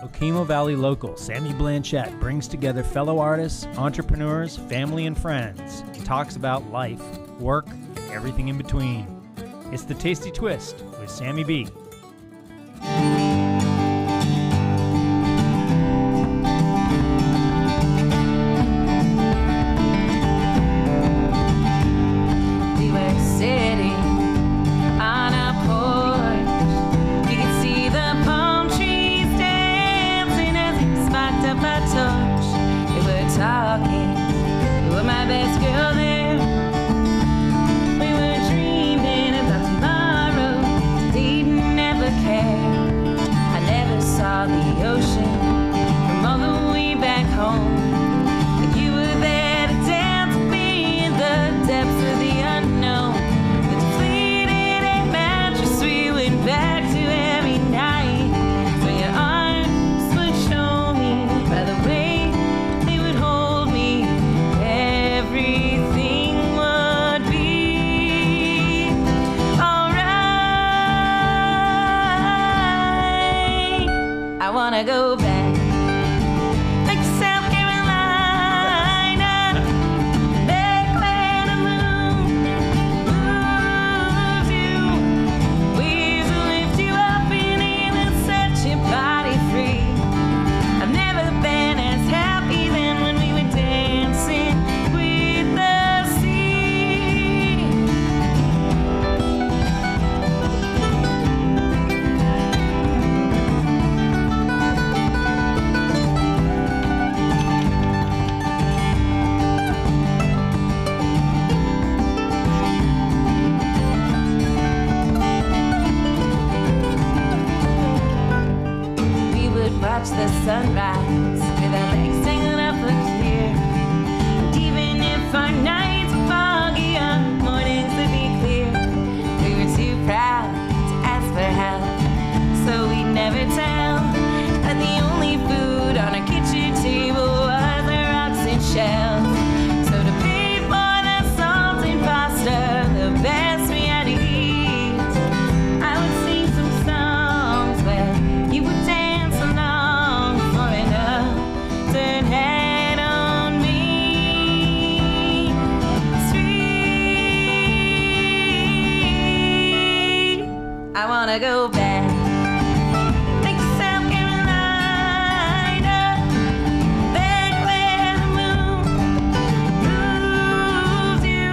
Okemo Valley local Sammy Blanchette brings together fellow artists, entrepreneurs, family, and friends and talks about life, work, and everything in between. It's The Tasty Twist with Sammy B. Go back, like South Carolina, back where the moon moves you, waves will lift you up and even set your body free. I've never been as happy than when we were dancing with the sea. Watch the sunrise with our legs tangled up clear. And even if our nights were foggy, our mornings would be clear. We were too proud to ask for help, so we'd never tell. And the only food on our kitchen table was the rocks and shells. So to pay for the salt and pasta, the best we had to eat, I would sing some songs where you would dance along for an upturned head on me. Sweet, I wanna go back, like South Carolina, back where the moon moves you,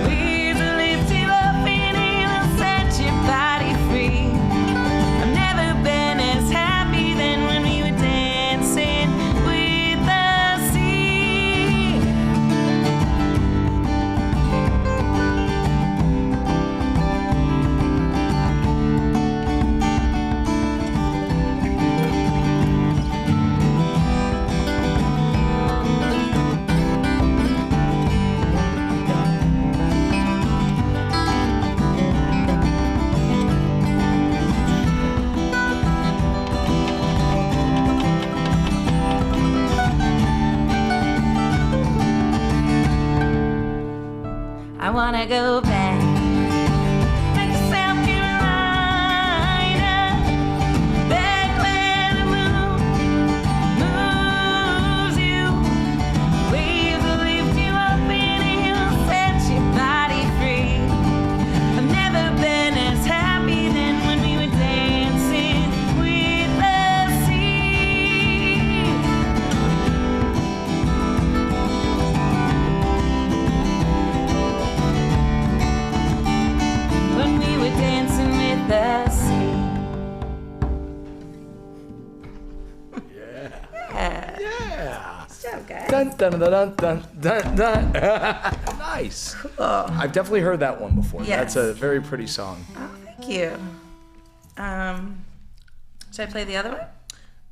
waves will lift you up and it'll set your body free. I've never been as happy than when we were dancing with the sea. I wanna go back, like South Carolina, back where the moon moves you, waves will lift you up and it'll set your body free. I've never been as happy than when we were dancing with the sea. When we were dancing with the sea. Yeah. Good job, guys. Dun, dun, dun, dun, dun, dun. Nice. Cool. I've definitely heard that one before. Yes. That's a very pretty song. Oh, thank you. Should I play the other one?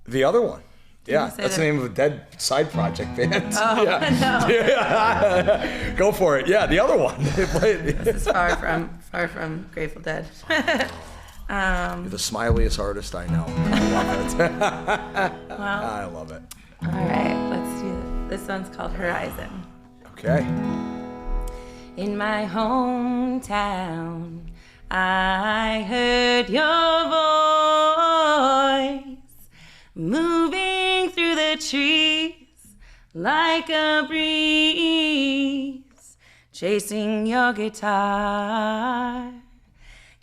The other one. Yeah, say that's the that- name of a dead side project band. Oh, yeah. no. Yeah. Go for it. Yeah, the other one. This is far from Grateful Dead. You're the smiliest artist I know. I love it. I love it. All right, let's do this. This one's called Horizon. Okay. In my hometown, I heard your voice. like a breeze, chasing your guitar,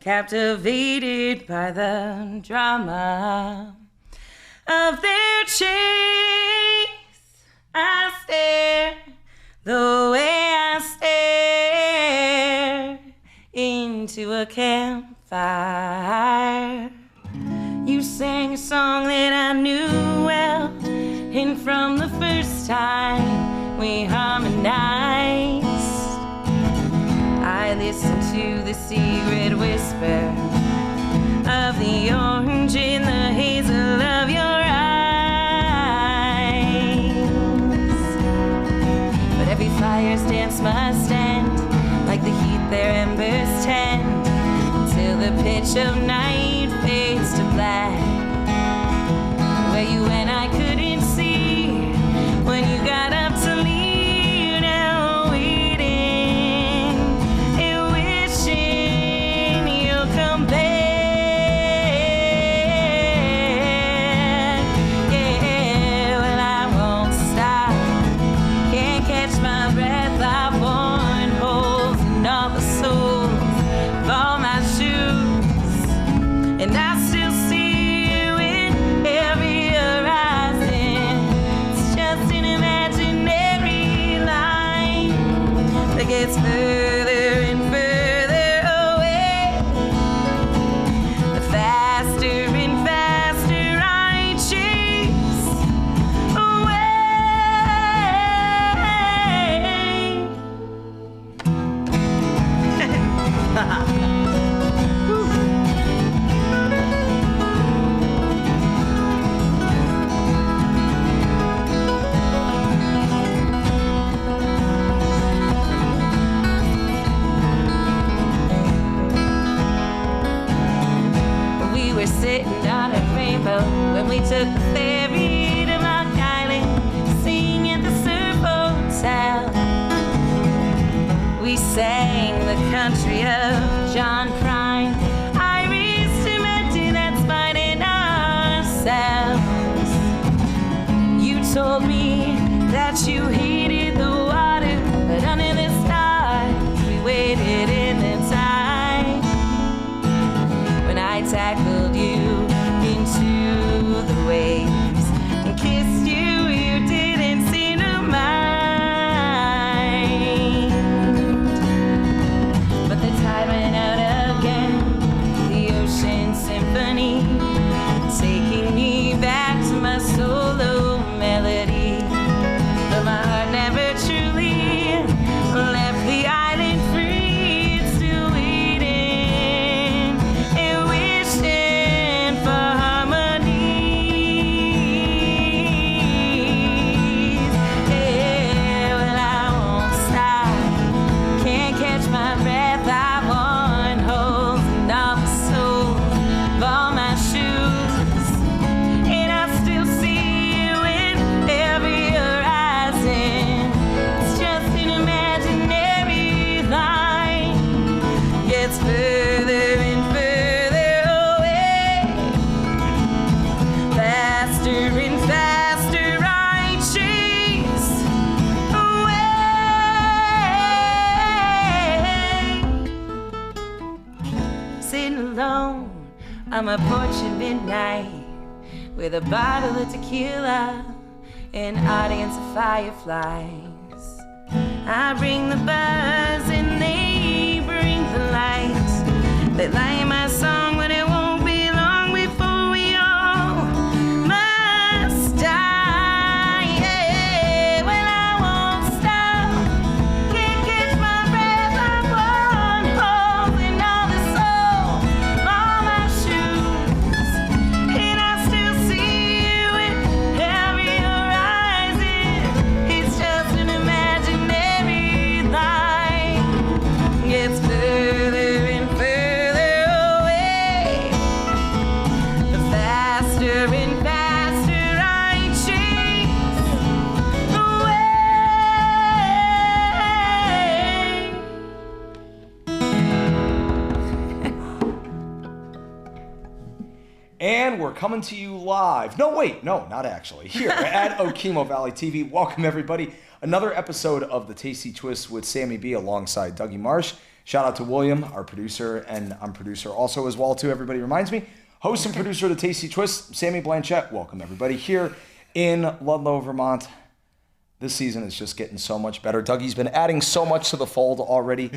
captivated by the drama of their chase. I stare the way I stare into a campfire. You sang a song that I knew well, and from the first time we harmonized, I listened to the secret whisper of the orange in the hazel of your eyes. But every fire's dance must end, like the heat their embers tend, till the pitch of night fades to black. Where you went I couldn't see when you got up to leave. Now waiting and wishing you'll come back. Yeah, well I won't stop, can't catch my breath. I've worn holes in all the soles of all my shoes, and I still see you in every horizon. It's just an imaginary line that gets further and further away. The faster and faster I chase We were sitting on a rainbow when we took the ferry to Rock Island, singing at the Surf Hotel. We sang the country of John Prine, Iris to Menton, that's finding ourselves. You told me that you hated the water, but under the stars we waited in the tide. When I tackled you into the waves and kissed you, you didn't seem to mind. But the tide went out again, the ocean symphony, taking me back to my solo melody. But my heart never truly left the island free. It's still waiting and wishing for harmonies. Yeah, well I won't stop, can't catch my breath. I've worn holes in all the soles of all my shoes, and I still see you in every horizon. It's just an imaginary line, gets further and further away. Faster and faster I chase away. Sitting alone on my porch at midnight with a bottle of tequila and an audience of fireflies. I bring the buzz and they bring the lights. They light my song, but it won't be long before we all must die. Yeah, well I won't stop, can't catch my breath. I'm one hole in all the soles of all my shoes, and I still see you in every horizon. It's just an imaginary line, gets further and further away. And we're coming to you live. No, not actually. Here at Okemo Valley TV. Welcome, everybody. Another episode of The Tasty Twist with Sammy B alongside Dougie Marsh. Shout out to William, our producer, and I'm producer also as well, too. Everybody reminds me. Host and producer of The Tasty Twist, Sammy Blanchett. Welcome, everybody, here in Ludlow, Vermont. This season is just getting so much better. Dougie's been adding so much to the fold already,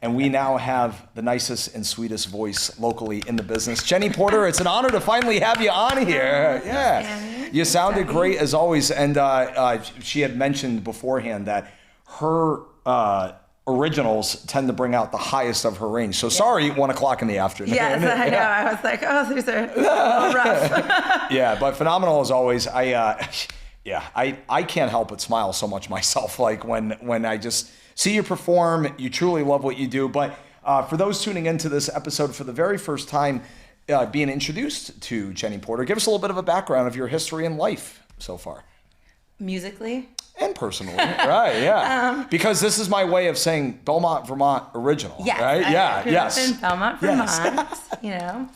and we now have the nicest and sweetest voice locally in the business. Jenny Porter, it's an honor to finally have you on here. Yeah, you sounded great as always, and she had mentioned beforehand that her originals tend to bring out the highest of her range. So sorry, 1 o'clock in the afternoon. Yes, I know. I was like, oh, these are a little rough. Yeah, but phenomenal as always. I can't help but smile so much myself. Like when I just see you perform, you truly love what you do. But for those tuning into this episode for the very first time, being introduced to Jenny Porter, give us a little bit of a background of your history and life so far. Musically? And personally, right, yeah. Because this is my way of saying Belmont, Vermont original, yes, right? I grew up in Belmont, Vermont, yes. you know.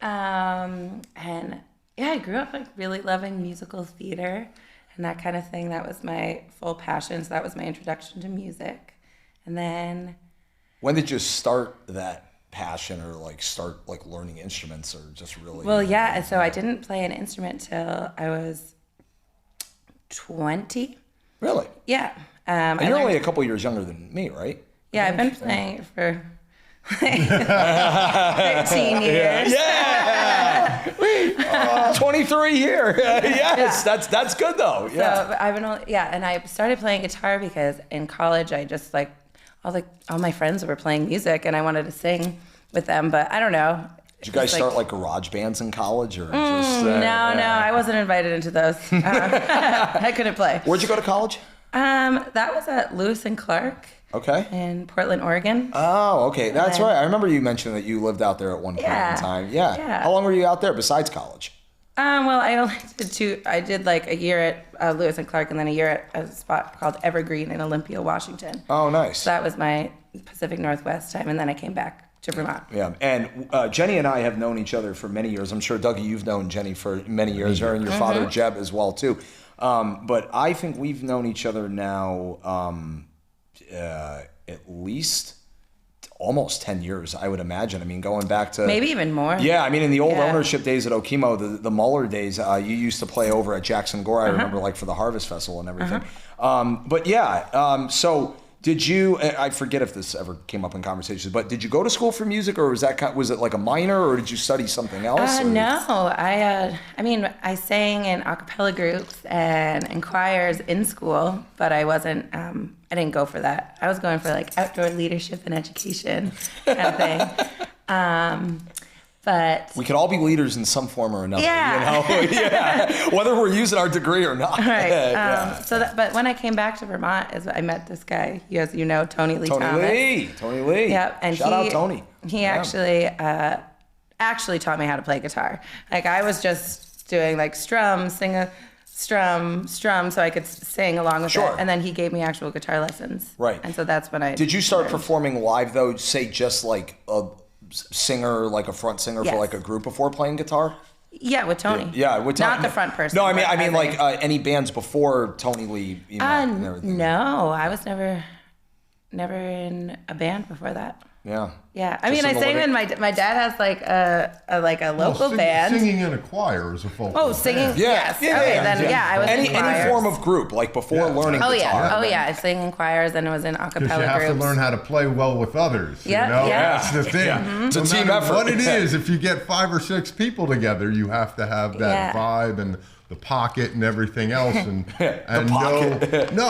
And yeah, I grew up like really loving musical theater and that kind of thing. That was my full passion. So that was my introduction to music. And then... When did you start that passion or start learning instruments or just really... Well, yeah. So I didn't play an instrument till I was 20. Really? Yeah. And you're only a couple years younger than me, right? Yeah, I've been playing for 13 years. Yeah. 23 here. Yes, yeah. That's good though. Yeah. So I've been and I started playing guitar because in college I just all my friends were playing music and I wanted to sing with them, but I don't know. Did you guys start garage bands in college or just? No, I wasn't invited into those. I couldn't play. Where'd you go to college? That was at Lewis and Clark. Okay. In Portland, Oregon. Oh, okay. That's right. I remember you mentioned that you lived out there at one point in time. Yeah. How long were you out there besides college? Well, I only did 2. I did a year at Lewis and Clark and then a year at a spot called Evergreen in Olympia, Washington. Oh, nice. So that was my Pacific Northwest time, and then I came back to Vermont. Yeah, and Jenny and I have known each other for many years. I'm sure, Dougie, you've known Jenny for many years, her and your father, Jeb, as well, too. But I think we've known each other now at least almost 10 years, I would imagine. I mean, going back to... Maybe even more. Yeah, I mean, in the old ownership days at Okemo, the Muller days, you used to play over at Jackson Gore, I remember, for the Harvest Festival and everything. But yeah, so... Did you? I forget if this ever came up in conversations, but did you go to school for music, or was it like a minor, or did you study something else? No, I sang in a cappella groups and in choirs in school, but I wasn't. I didn't go for that. I was going for outdoor leadership and education kind of thing. But we could all be leaders in some form or another, yeah. Whether we're using our degree or not. Right. But when I came back to Vermont, I met this guy, as you know, Tony Lee Thomas. Tony Lee. Yep. And Shout out Tony. He actually taught me how to play guitar. I was just doing strum, sing a strum, so I could sing along with it. And then he gave me actual guitar lessons. Right. And so that's when I... Did you start performing live though, say just a singer, a front singer for a group before playing guitar? Yeah, with Tony. Yeah, with Tony. Not the front person. No, I mean any bands before Tony Lee. No, I was never in a band before that. Yeah. Yeah, I sang in my dad has a local band. Singing in a choir is a folk. Oh, singing. Yeah. Yes. I was any in choirs. form of group before learning guitar. I sang in choirs and it was in a cappella groups. You have to learn how to play well with others. Yeah. That's the thing. Yeah. It's no a team effort. What it is, if you get 5 or 6 people together, you have to have that vibe and the pocket and everything else, and know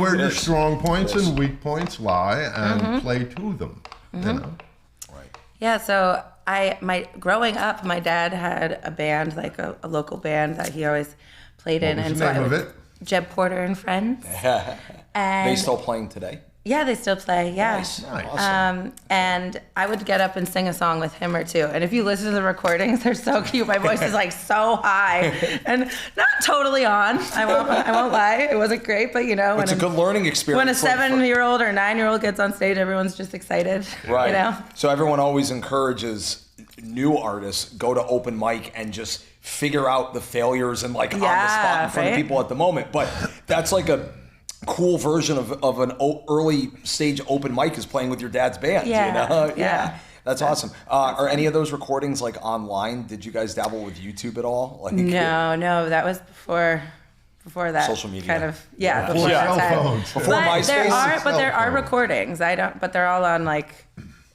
where your strong points and weak points lie, and play to them. You know. Right. Yeah. So growing up, my dad had a band, a local band that he always played in, and so name of it? Jeb Porter and Friends. And they still playing today? Yeah, they still play. Yeah. Nice. Awesome. And I would get up and sing a song with him or two. And if you listen to the recordings, they're so cute. My voice is so high and not totally on. I won't lie. It wasn't great, but it's a good learning experience. When a 7-year-old or 9-year-old gets on stage, everyone's just excited. Right. You know? So everyone always encourages new artists go to open mic and just figure out the failures and like on the spot in front of people at the moment. But that's like a cool version of an early stage open mic is playing with your dad's band. Yeah. That's awesome. Are any of those recordings like online? Did you guys dabble with YouTube at all? Like, no, that was before that. Social media. Kind of, before cell that time. phones. Before MySpace. But there are recordings. But they're all on like,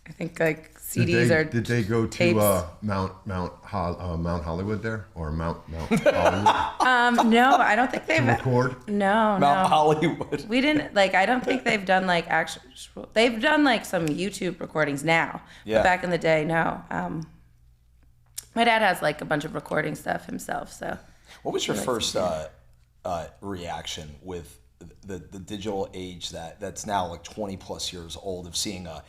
I think like CDs or Did they go tapes. to Mount Hollywood there or Mount Hollywood? No, I don't think they've record? No, Mount Hollywood. We didn't like. I don't think they've done like actual. They've done like some YouTube recordings now. Yeah. But back in the day, no. My dad has like a bunch of recording stuff himself. So. What was your first reaction with the digital age that's now like 20 plus years old of seeing a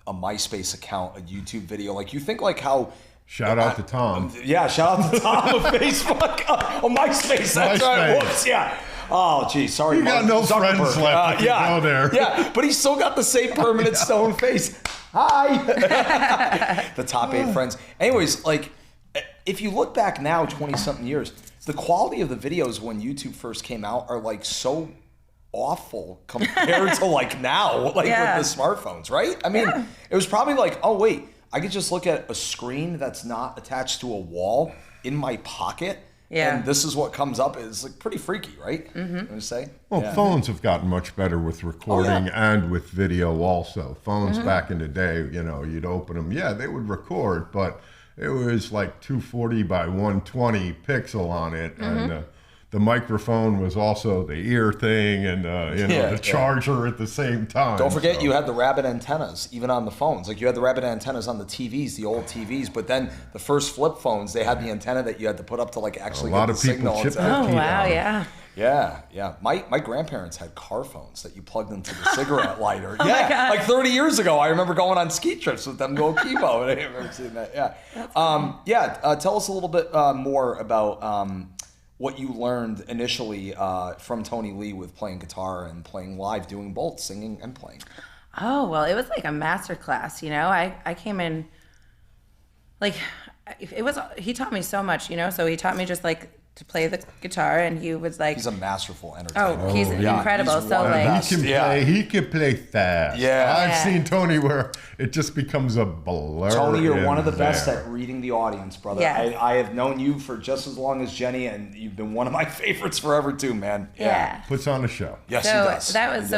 MySpace account, a YouTube video? Like, you think like how. Shout out to Tom. Shout out to Tom of Facebook. MySpace. That's right. Whoops. Yeah. Oh, geez. Sorry. You got no friends left if you go there. Yeah, but he's still got the same permanent stone face. Hi. The top 8 friends. Anyways, like, if you look back now, 20-something years, the quality of the videos when YouTube first came out are like so awful compared to like now, like with the smartphones, right? I mean, it was probably like, oh wait, I could just look at a screen that's not attached to a wall in my pocket, and this is what comes up. It's like pretty freaky, right? Mm-hmm. You want to say? Well, phones have gotten much better with recording and with video also. Phones back in the day, you'd open them, they would record, but it was like 240 by 120 pixel on it, and the microphone was also the ear thing, and the charger at the same time. Don't forget, you had the rabbit antennas even on the phones. Like, you had the rabbit antennas on the TVs, the old TVs, but then the first flip phones, they had the antenna that you had to put up to like actually get the signal. Oh wow, Yeah. My grandparents had car phones that you plugged into the cigarette lighter. Like 30 years ago, I remember going on ski trips with them, go chemo, and I remember seeing that. Tell us a little bit more about what you learned initially from Tony Lee with playing guitar and playing live, doing both singing and playing. Oh, well, it was like a master class, I came in, like, he taught me so much, so he taught me just like to play the guitar, and he was like, he's a masterful entertainer. He's incredible. He's so like, he can play fast. I've seen Tony where it just becomes a blur. Tony, you're one of the best at reading the audience, brother. I have known you for just as long as Jenny, and you've been one of my favorites forever too, man. Puts on a show. Yes, he does. That was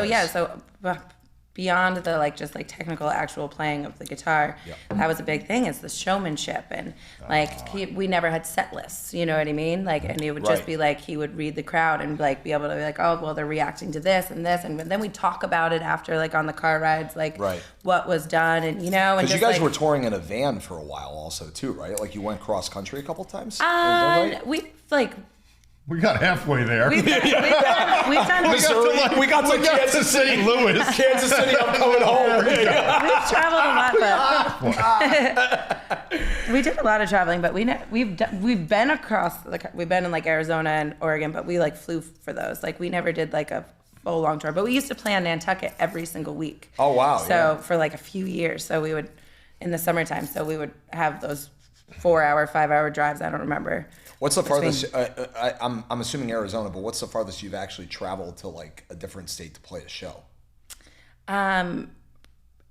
beyond the like just like technical actual playing of the guitar, that was a big thing, is the showmanship, and like we never had set lists, you know what I mean, like, and it would just be like he would read the crowd and like be able to be like, oh well, they're reacting to this and this, and then we talk about it after, like on the car rides, like what was done, and and because you guys like, were touring in a van for a while also too, right? Like you went cross country a couple times. We got halfway there. We've done Missouri. We got to Kansas City, Louis. Kansas City, I'm coming home. We've traveled a lot, but we did a lot of traveling. But we've been across. We've been in like Arizona and Oregon, but we like flew for those. Like we never did like a full long tour. But we used to play on Nantucket every single week. Oh wow! So for like a few years, so we would in the summertime. So we would have those 4-hour, 5-hour drives. I don't remember. What's the farthest? I'm assuming Arizona, but what's the farthest you've actually traveled to like a different state to play a show?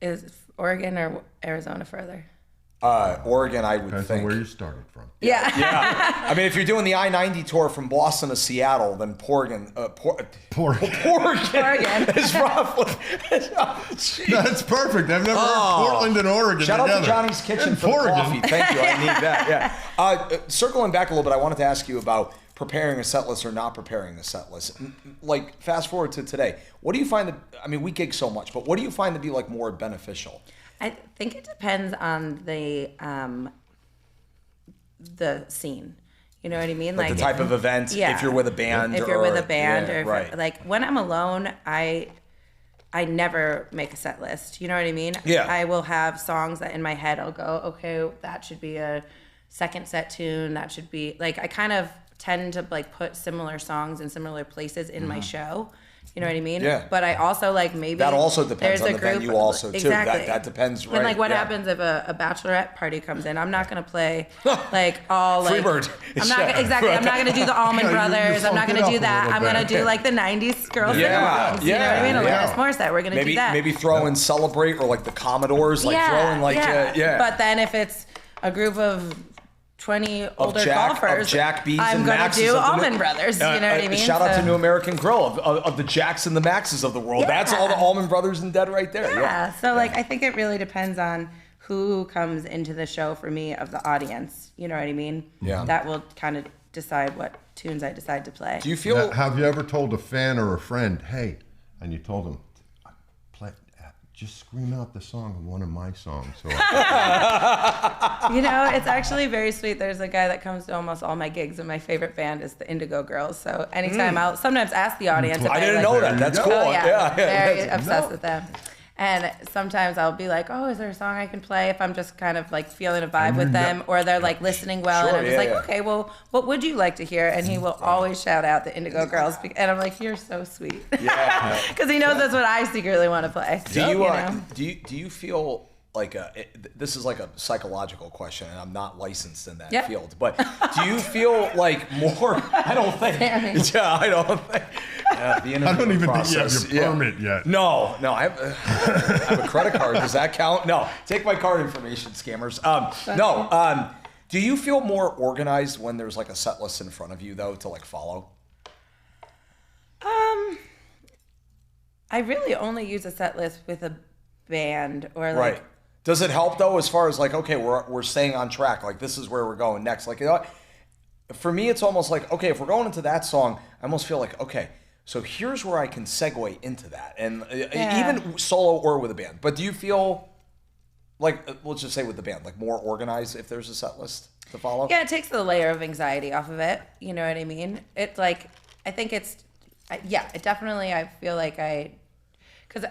Is Oregon or Arizona further? Oregon, I would Depends think. on where you started from. Yeah. I mean, if you're doing the I-90 tour from Boston to Seattle, then Oregon is roughly. That's perfect. I've never heard Portland and Oregon Shout together. out to Johnny's Kitchen for the coffee. Thank you. I need that. Circling back a little bit, I wanted to ask you about preparing a set list or not preparing a set list. Like, fast forward to today. What do you find we gig so much, but what do you find to be like more beneficial? I think it depends on the scene. You know what I mean? Like the type of event. Yeah. If you're with a band. If you're with a band, yeah, or if right. like when I'm alone, I never make a set list. You know what I mean? Yeah. I will have songs that in my head I'll go, okay, that should be a second set tune. That should be like, I kind of tend to like put similar songs in similar places in my show. You know what I mean? Yeah. But I also like maybe That also depends there's on a the group, venue also too. Exactly. That depends, right? And like what yeah. happens if a bachelorette party comes in? I'm not gonna play like all like Freebird. I'm not exactly. I'm not gonna do the Allman Brothers. I'm not funked it gonna up do a that. little I'm gonna bit. do like the '90s girls Yeah, sing-alongs. You know what I mean? yeah. Alanis Morissette. We're gonna do that. Maybe throw in Celebrate or like the Commodores, like throw in like yeah. But then if it's a group of 20 older golfers, Jack B's I'm and gonna Maxes do of the Allman Brothers. You know what I mean? Shout out So- to New American Grill of the Jacks and the Maxes of the world. Yeah. That's all the Allman Brothers and Dead right there. Yeah. So like I think it really depends on who comes into the show for me of the audience. You know what I mean? Yeah. That will kind of decide what tunes I decide to play. Do you feel? Now, have you ever told a fan or a friend, hey, and you told them, just scream out the song of one of my songs. So You know, it's actually very sweet. There's a guy that comes to almost all my gigs, and my favorite band is the Indigo Girls. So anytime I'll sometimes ask the audience if I didn't like, know that. That's cool. Oh, yeah. Very That's- obsessed with them. And sometimes I'll be like, oh, is there a song I can play if I'm just kind of like feeling a vibe with them, or they're like listening well, Sure, and I'm just yeah, like, yeah. okay, well, what would you like to hear? And he will always shout out the Indigo Girls, and I'm like, you're so sweet. Yeah. Because he knows that's what I secretly want to play. Do you, know? do you feel like this is like a psychological question, and I'm not licensed in that Yep. field, but do you feel like more? I don't think. Sammy. Yeah, I don't think. I don't even think you have your permit yet. No, I have a credit card. Does that count? No. Take my card information, scammers. No. Do you feel more organized when there's like a set list in front of you, though, to like follow? I really only use a set list with a band or like. Right. Does it help though, as far as like, okay, we're staying on track. Like this is where we're going next. Like, you know, for me, it's almost like, okay, if we're going into that song, I almost feel like, okay, so here's where I can segue into that, and even solo or with a band. But do you feel like, let's just say with the band, like more organized if there's a set list to follow? Yeah, it takes the layer of anxiety off of it. You know what I mean? It's like, I think it's, yeah, it definitely, I feel like because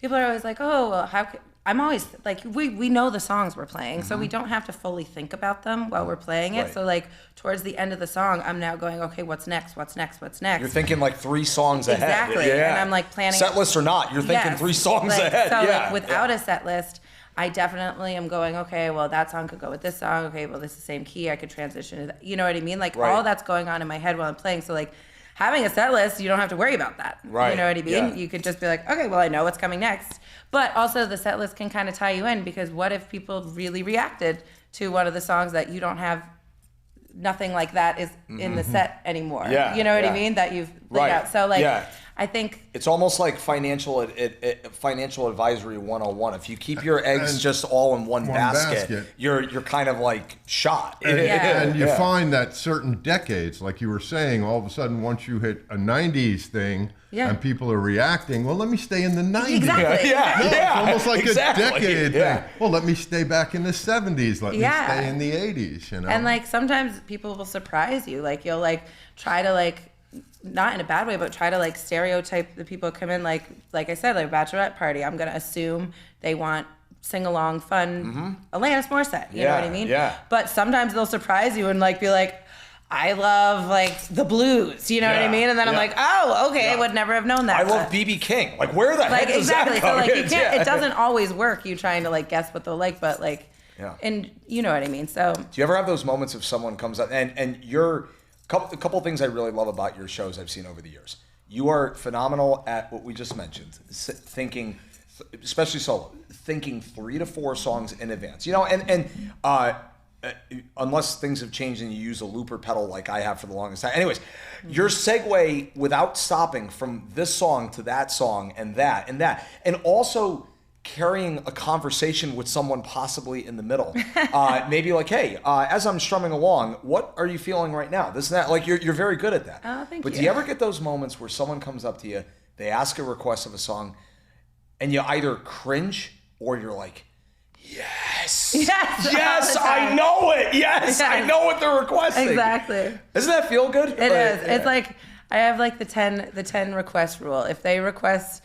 people are always like, oh, well, how could, I'm always like, we know the songs we're playing, so we don't have to fully think about them while we're playing it. Right. So like towards the end of the song, I'm now going, okay, what's next? What's next? What's next? You're thinking like 3 songs ahead. Exactly. Yeah. And I'm like planning set list or not, you're thinking Yes. 3 songs Like, ahead. So yeah. like without a set list, I definitely am going, okay, well that song could go with this song. Okay, well this is the same key. I could transition to that. You know what I mean? Like Right. all that's going on in my head while I'm playing. So like having a set list, you don't have to worry about that. Right. You know what I mean? Yeah. You could just be like, okay, well I know what's coming next. But also the set list can kind of tie you in, because what if people really reacted to one of the songs that you don't have, nothing like that is in the set anymore. Yeah, You know what yeah. I mean? That you've laid Right. out. So like, Yeah. I think It's almost like financial advisory 101. If you keep your eggs And just all in one basket, basket. you're kind of like shot. And you Yeah. find that certain decades, like you were saying, all of a sudden, once you hit a 90s thing Yeah. and people are reacting, well, let me stay in the 90s. Exactly. Yeah, No, yeah, it's almost like exactly. a decade Yeah. thing. Well, let me stay back in the 70s. Let Yeah. me stay in the 80s, you know? And like sometimes people will surprise you. Like you'll like try to like, not in a bad way, but try to like stereotype the people who come in. Like I said, like bachelorette party, I'm gonna assume they want sing along fun Alanis Morissette. You know what I mean? Yeah. But sometimes they'll surprise you and like be like, I love like the blues. You know what I Yeah, mean? And then I'm yeah. like, oh, okay, Yeah. I would never have known that. I love But- BB King. Like, where the heck like does exactly. that So come like you in? can't. Yeah. It doesn't always work. You trying to like guess what they'll like, but like, Yeah. and you know what I mean. So Do you ever have those moments if someone comes up and you're a couple things I really love about your shows I've seen over the years. You are phenomenal at what we just mentioned, thinking, especially solo, thinking 3 to 4 songs in advance. You know, and unless things have changed and you use a looper pedal like I have for the longest time. Anyways, your segue without stopping from this song to that song and that, and also carrying a conversation with someone possibly in the middle. Maybe like, hey, as I'm strumming along, what are you feeling right now? This and that. Like you're very good at that. Oh, thank But you. do you ever get those moments where someone comes up to you, they ask a request of a song, and you either cringe or you're like, yes, Yes, yes, all the I time. know it. Yes, I Yes. know what they're requesting. exactly. Doesn't that feel good? It is. It's like I have like the 10 request rule. If they request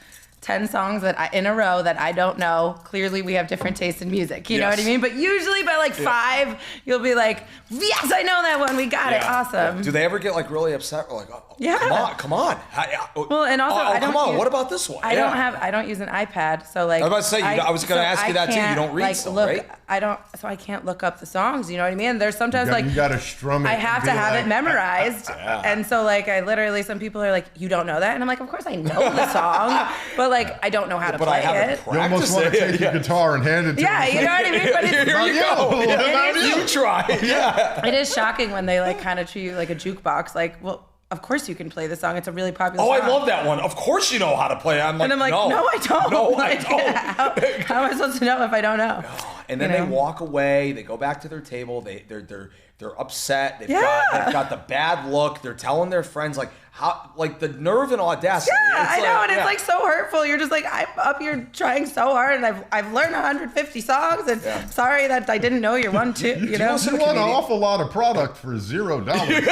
10 songs in a row that I don't know. Clearly, we have different tastes in music. You know what I mean? But usually by like 5, you'll be like, yes, I know that one. We got it. Awesome. Do they ever get like really upset? Or like, come on. Well, and also, I don't come on. What about this one? I don't use an iPad, so like. I was about to say, I was going to ask you that too. You don't read stuff, right? I can't look up the songs. You know what I mean? There's sometimes you gotta strum it. I have to have it memorized, and so like I literally, some people are like, you don't know that, and I'm like, of course I know the song, but like I don't know how to play it. You almost want to take your guitar and hand it to them. You know what I mean? But it's, here you go. You try. Yeah. It is shocking when they like kind of treat you like a jukebox. Like, well, of course you can play the song. It's a really popular song. I love that one. Of course you know how to play it. I'm like, no, I don't. No, like, I don't. How am I supposed to know if I don't know? And then they walk away. They go back to their table. They're upset. They've got the bad look. They're telling their friends like how, like the nerve and audacity. Yeah, I know, and it's like so hurtful. You're just like, I'm up here trying so hard, and I've learned 150 songs, and sorry that I didn't know your one too. You know, you want an awful lot of product for $0. Not even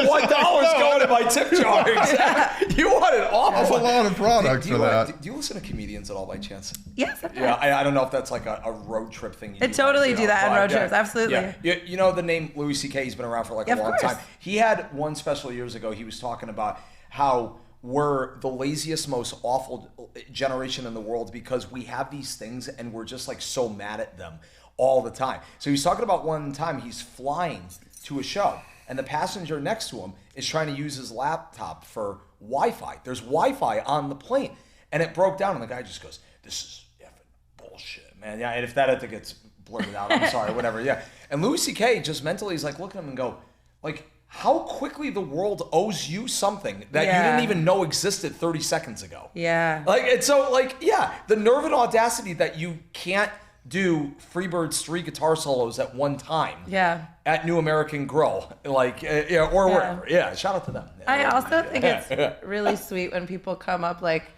$1 going in my tip jar. Exactly. You want an awful lot of product for that. Do you listen to comedians at all by chance? Yes, sometimes. Yeah, I don't know if that's like a road trip thing. I totally do that on road trips. Absolutely. Yeah. You know the name Louis C.K. He's been around for like a long time. He had one special years ago. He was talking about how we're the laziest, most awful generation in the world because we have these things and we're just like so mad at them all the time. So he's talking about one time he's flying to a show and the passenger next to him is trying to use his laptop for Wi-Fi. There's Wi-Fi on the plane and it broke down and the guy just goes, "This is effing bullshit, man." Yeah, and if that had to get blurted out, I'm sorry, whatever. Yeah. And Louis C.K. just mentally is like, look at him and go, like, how quickly the world owes you something that you didn't even know existed 30 seconds ago. Yeah. Like, and so, like, the nerve and audacity that you can't do Freebird's 3 guitar solos at one time. Yeah. At New American Grill, like, or wherever. Yeah, shout out to them. I also think it's really sweet when people come up, like,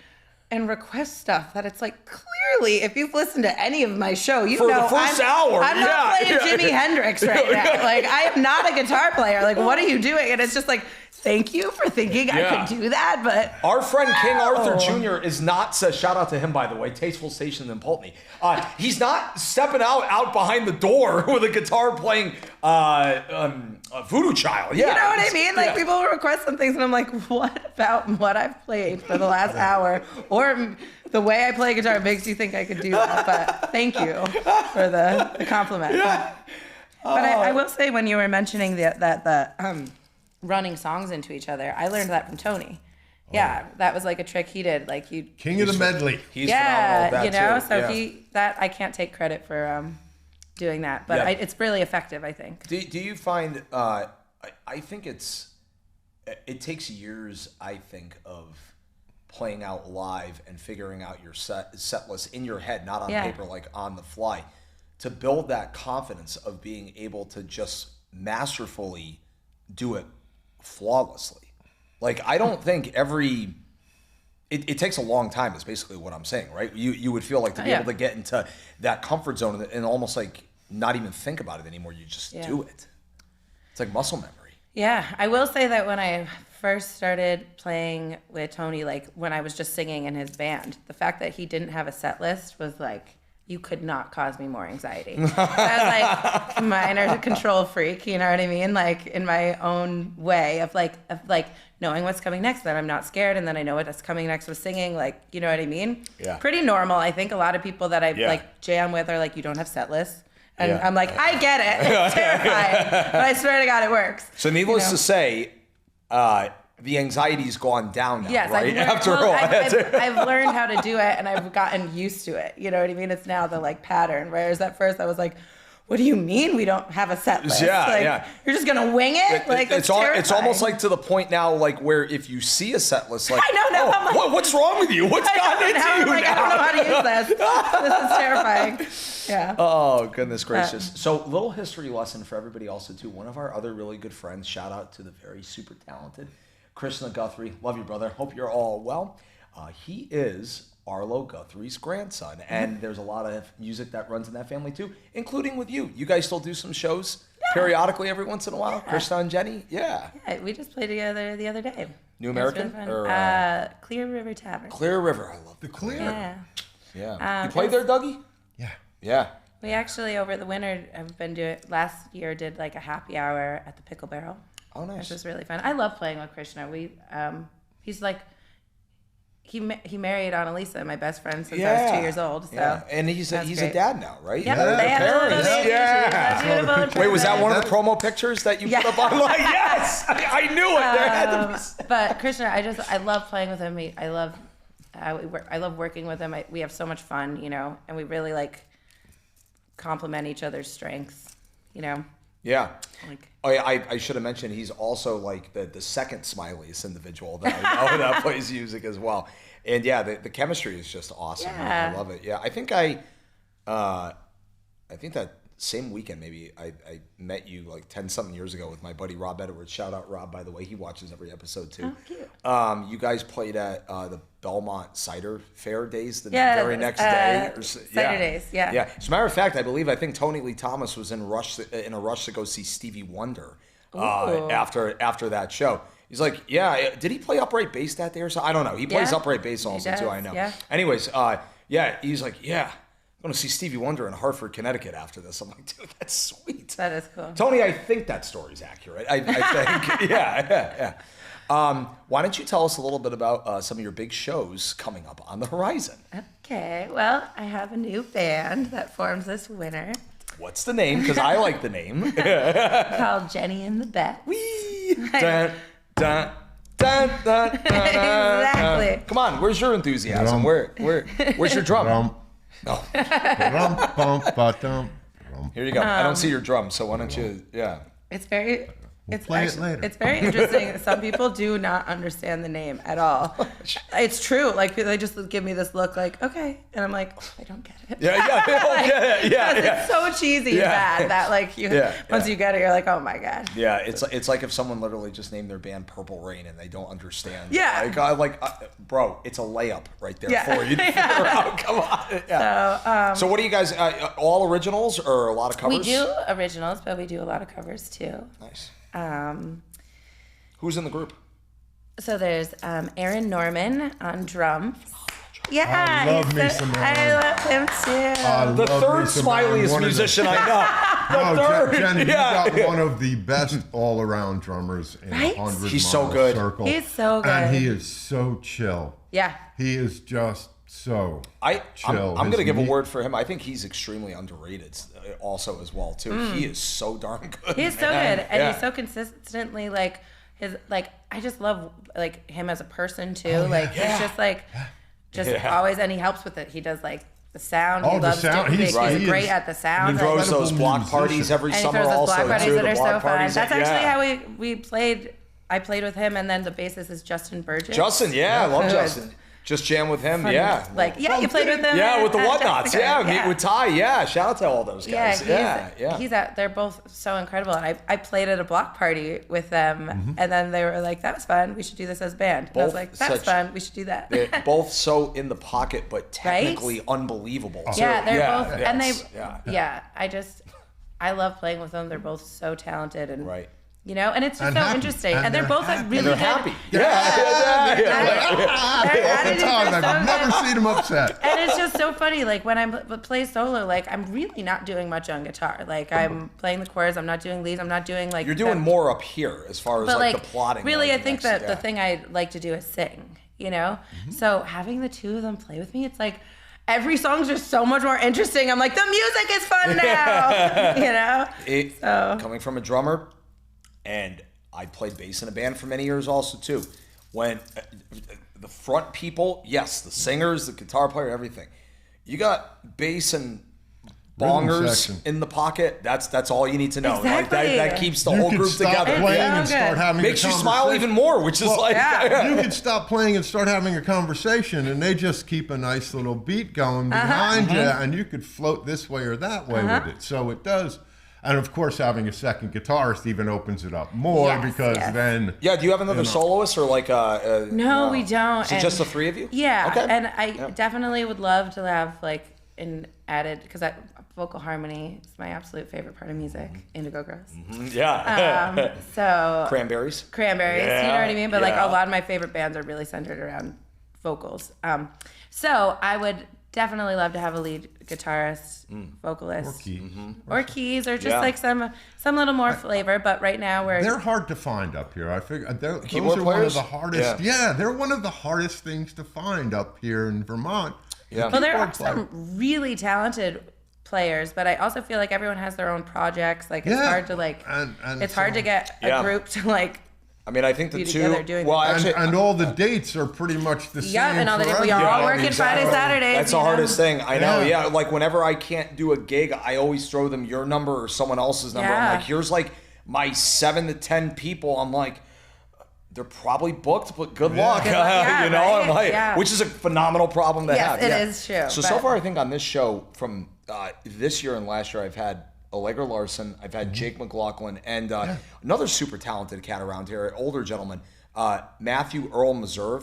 and request stuff that it's like, clearly, if you've listened to any of my show, you for know the first hour, I'm not playing Jimi Hendrix right now. Like, I am not a guitar player. Like, what are you doing? And it's just like, thank you for thinking I could do that, but our friend King Arthur Jr. is not, shout out to him, by the way, Tasteful Station in Pulteney. He's not stepping out behind the door with a guitar playing Voodoo Child. Yeah, you know what I mean? Like, people will request some things, and I'm like, what about what I've played for the last hour, or the way I play guitar makes you think I could do that? But thank you for the compliment. Yeah. But I will say, when you were mentioning the running songs into each other, I learned that from Tony. Yeah, that was like a trick he did. Like, King of the medley. He's phenomenal at that too. So I can't take credit for doing that, but it's really effective, I think. Do you find? I think it takes years, I think, of playing out live and figuring out your set list in your head, not on paper, like on the fly, to build that confidence of being able to just masterfully do it flawlessly. Like, I don't think it takes a long time is basically what I'm saying, right? You would feel like to be able to get into that comfort zone and almost like not even think about it anymore. You just do it. It's like muscle memory. Yeah, I will say that when I first started playing with Tony, like when I was just singing in his band, the fact that he didn't have a set list was like, you could not cause me more anxiety. I was like minor control freak, you know what I mean? Like, in my own way of like knowing what's coming next, that I'm not scared, and then I know what's coming next with singing, like, you know what I mean? Yeah. Pretty normal. I think a lot of people that I like jam with are like, you don't have set lists. And I'm like, I get it. It's terrifying. But I swear to God, it works. So needless to say, the anxiety's gone down now, yes, right? I've learned how to do it, and I've gotten used to it. You know what I mean? It's now the like pattern. Whereas at first I was like, what do you mean we don't have a set list? You're just gonna wing it? Like, it's almost like to the point now, like where if you see a set list, like, I know, like, what's wrong with you? What's gotten into you now? I don't know how to use this. This is terrifying. Yeah. Oh, goodness gracious. So, little history lesson for everybody also too. One of our other really good friends, shout out to the very super talented Krishna Guthrie. Love you, brother. Hope you're all well. He is Arlo Guthrie's grandson, and there's a lot of music that runs in that family too, including with you. You guys still do some shows periodically every once in a while? Krishna and Jenny? Yeah. We just played together the other day. New It was American? really fun. Or, Clear River Tavern. Clear River. I love The Clear. Yeah. Yeah. You played there, Dougie? Yeah. Yeah. We actually, over the winter, have been doing, last year did like a happy hour at the Pickle Barrel. Oh, nice. Which was really fun. I love playing with Krishna. He's like, he married Annalisa, my best friend, since I was 2 years old. So Yeah. And he's a great. dad now, right? Yep, Yeah. they have a little Parents. baby. Yeah. She's beautiful. Wait, was that one of the perfect. promo pictures that you Yeah. put up online? Yes! I knew it. There had to be. But Krishna, I love playing with him. I love working with him. We have so much fun, and we really like complement each other's strengths, Yeah. Like, Oh, yeah, I should have mentioned he's also like the second smiliest individual that I know that plays music as well. And yeah, the chemistry is just awesome. Yeah. I love it. Yeah, I think that same weekend maybe I met you like 10-something years ago with my buddy Rob Edwards. Shout out Rob, by the way. He watches every episode too. Oh, cute. You guys played at the Belmont Cider Fair days the very next day. Cider days, yeah. Yeah. As a matter of fact, I think Tony Lee Thomas was in a rush to go see Stevie Wonder after that show. He's like, yeah, did he play upright bass that day or something? I don't know. He plays upright bass also too, I know. Yeah. Anyways, he's like, yeah, I'm going to see Stevie Wonder in Hartford, Connecticut after this. I'm like, dude, that's sweet. That is cool. Tony, I think that story's accurate. I think, yeah. Why don't you tell us a little bit about some of your big shows coming up on the horizon? Okay, well, I have a new band that forms this winter What's the name? Because I like the name. called Jenny and the Bet. Wee! Dun, dun, dun, dun, dun, Exactly. Come on, where's your enthusiasm? Where's your drum? Oh, here you go. I don't see your drum, so why don't you? Yeah. It's very. We'll play it later. It's very interesting. Some people do not understand the name at all. It's true. Like they just give me this look, like okay, and I'm like, I don't get it. Yeah, they don't get it. Yeah. It's so cheesy and bad that like once you get it, you're like, oh my god. Yeah, it's like if someone literally just named their band Purple Rain and they don't understand. Yeah. Bro, it's a layup right there Yeah. for you to figure out. Come on. Yeah. So what do you guys? All originals or a lot of covers? We do originals, but we do a lot of covers too. Nice. Who's in the group? So there's Aaron Norman on drums. Yeah, I love me some I Aaron. love him too. The third smiliest musician I know. The third. Jenny, you got one of the best all-around drummers in Right? 100 He's so Mile good. Circle. He's so good. And he is so chill. Yeah. He is just so I'm chill. going to His give a meat- word for him. I think he's extremely underrated also as well too. He is so darn good. He's so man. good, and Yeah. he's so consistently like his like. I just love like him as a person too. Oh, like yeah. he's just like Yeah. always, and he helps with it. He does like the sound. Oh, he the loves sound. doing He's- He's he great is at the sound. He throws those incredible block musician. parties every and he summer throws those also block parties too. that The are block so fun. parties That's that- actually yeah. how we played. I played with him, and then the bassist is Justin Burgess. Justin, yeah, I love Who is Justin. Just jam with him, fun. yeah. Like you played with them. Yeah, with the at Whatnots. Jessica. Yeah, meet with Ty. Yeah, shout out to all those Yeah, guys. he's at. They're both so incredible. And I played at a block party with them, and then they were like, "That was fun. We should do this as a band." And I was Both like, "That's such- fun. We should do that." They're both so in the pocket, but technically unbelievable. Too. Yeah, they're both, and they. Yeah. I love playing with them. They're both so talented and Right. And it's just And so happy. interesting. And And they're they're both like happy. really They're good. happy. Their attitudes are so I've never good. seen him upset. And it's just so funny. Like when I play solo, like I'm really not doing much on guitar. Like I'm playing the chords. I'm not doing leads. I'm not doing like. You're doing more up here as far as But like the plotting. really, like, I think next- that the thing I like to do is sing. So having the two of them play with me, it's like every song's just so much more interesting. I'm like, the music is fun now. Coming from a drummer, and I played bass in a band for many years also too. When the front people, yes, the singers, the guitar player, everything. You got bass and Rhythm bongers section. in the pocket. That's all you need to know. Like, Exactly. that keeps the You whole could group stop together. playing Yeah. and So start good. having Makes a you smile conversation. even more, which is like yeah. You could stop playing and start having a conversation, and they just keep a nice little beat going behind you, and you could float this way or that way with it. So it does. And of course, having a second guitarist even opens it up more Yes, because yes. then. Yeah, do you have another soloist or like No, we don't. Is it And- just the three of you? Yeah, Okay. and I definitely would love to have like added, because vocal harmony is my absolute favorite part of music. Indigo Girls. Yeah. So Cranberries. you know what I mean? But like Yeah. a lot of my favorite bands are really centered around vocals. So I would definitely love to have a lead guitarist, vocalist, or keys, or just Yeah. like some little more flavor. But right now They're hard to find up here. I figure those Keyboard are one of players? the hardest. Yeah. Yeah, they're one of the hardest things to find up here in Vermont. Yeah. Well, there are Keyboard player. some really talented players, but I also feel like everyone has their own projects. Like it's Yeah. hard to like, And it's hard so- to get a Yeah. group to like. I mean, I think the Be two. together doing Well, it. actually, And all the dates are pretty much the same. Yeah, and all the we forever. all Yeah, working exactly. Friday, Saturdays. That's the you know? hardest thing. I know. Yeah. Yeah. Like whenever I can't do a gig, I always throw them your number or someone else's number. Yeah. I'm like, here's like my 7 to 10 people. I'm like, they're probably booked, but good luck. Good luck, yeah, you know, right? I'm like, Yeah. which is a phenomenal problem to Yes, have. it yeah. is true, So but- far, I think on this show from this year and last year, I've had Allegra Larson, I've had Jake McLaughlin, and another super talented cat around here, older gentleman, Matthew Earl Meserve.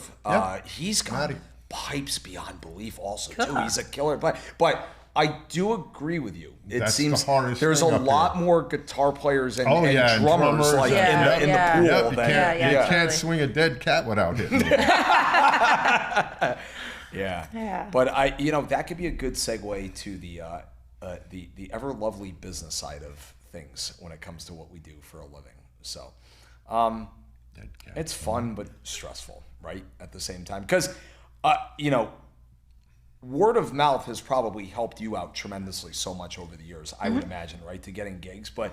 He's got Matty. pipes beyond belief also Cool. too. He's a killer. But I do agree with you. It That's the seems hardest there's thing a up lot here. more guitar players and, Oh, and yeah, and drummers drummers, like yeah. in the Yeah. pool. Yep, you than- can't, Yeah, you totally. can't swing a dead cat without hitting it. Yeah. Yeah. But that could be a good segue to the ever lovely business side of things when it comes to what we do for a living. So, it's fun but stressful, right? At the same time, because word of mouth has probably helped you out tremendously so much over the years. I would imagine, right, to getting gigs, but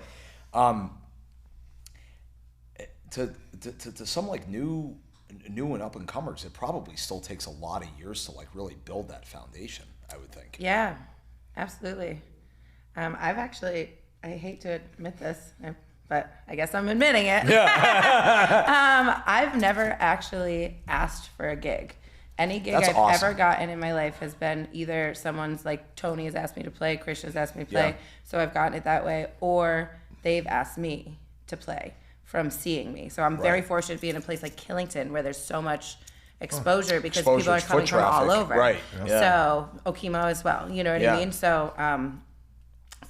to some like new and up and comers, it probably still takes a lot of years to like really build that foundation, I would think. Yeah, absolutely. I hate to admit this, but I guess I'm admitting it. Yeah. I've never actually asked for a gig. Any gig That's I've awesome. ever gotten in my life has been either someone's like Tony has asked me to play, Christian has asked me to play, Yeah. so I've gotten it that way, or they've asked me to play from seeing me. So I'm very Right. fortunate to be in a place like Killington where there's so much exposure because Exposure, people are it's coming foot from all traffic. over. Right. Yeah. So Okemo as well, you know what Yeah. I mean? So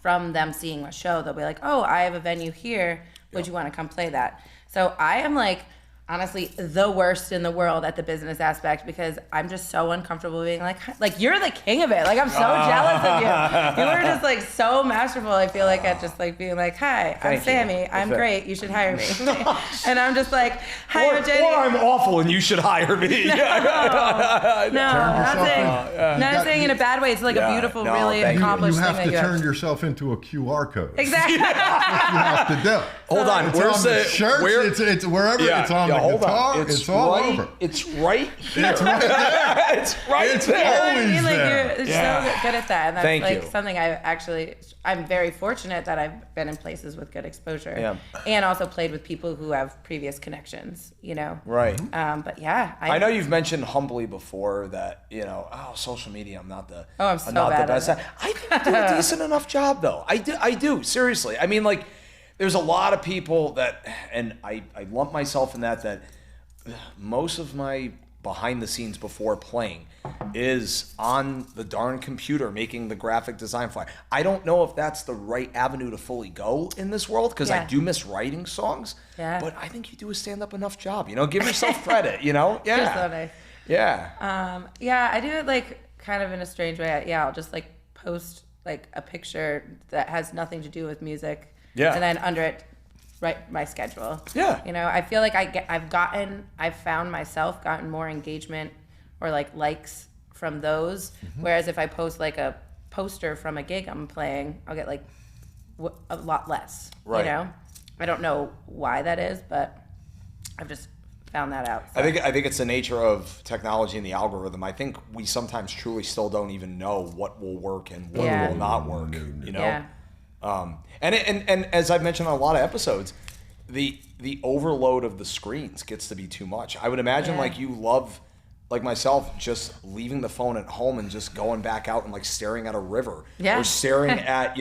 from them seeing my show, they'll be like, oh, I have a venue here. Would you want to come play that? So I am like, honestly, the worst in the world at the business aspect because I'm just so uncomfortable being like you're the king of it. Like I'm so jealous of you. You are just like so masterful. I feel like at just like being like, hi, I'm Thank you. Sammy. I'm great. You should hire me. And I'm just like, hi, Or I'm Jenny. I'm awful and you should hire me. No, I'm not yourself saying, not saying in a bad way. It's like Yeah, a beautiful, no, really thank you. You accomplished have thing to that you turn have. yourself into a QR code. Exactly. You have to do. Hold on, It's where's on the the shirts. where? It's wherever. It's on the hold guitar. on. It's all right, over. It's right here. It's right there. It's right It's You know there. what I always mean? Like there. you're Yeah. so good at that, and that's Thank like you. something I'm very fortunate that I've been in places with good exposure, Yeah. and also played with people who have previous connections. You know, Right. But yeah, I know you've mentioned humbly before that social media. I'm not the. Oh, I'm so not bad the at best. it. I think I do a decent enough job though. I do seriously. I mean, like, there's a lot of people that, and I lump myself in that most of my behind the scenes before playing is on the darn computer making the graphic design flyer. I don't know if that's the right avenue to fully go in this world because I Yeah. do miss writing songs. Yeah. But I think you do a stand-up enough job. Give yourself credit. Yeah. You're so nice. Yeah. Yeah, I do it like kind of in a strange way. I'll just like post like a picture that has nothing to do with music. Yeah. And then under it, write my schedule. Yeah. I feel like I've found myself gotten more engagement or like likes from those. Whereas if I post like a poster from a gig I'm playing, I'll get like a lot less. Right. I don't know why that is, but I've just found that out. So. I think it's the nature of technology and the algorithm. I think we sometimes truly still don't even know what will work and what Yeah. will not work. Yeah. And as I've mentioned on a lot of episodes, the overload of the screens gets to be too much. I would imagine Yeah. like you love, like myself, just leaving the phone at home and just going back out and like staring at a river Yeah. or staring at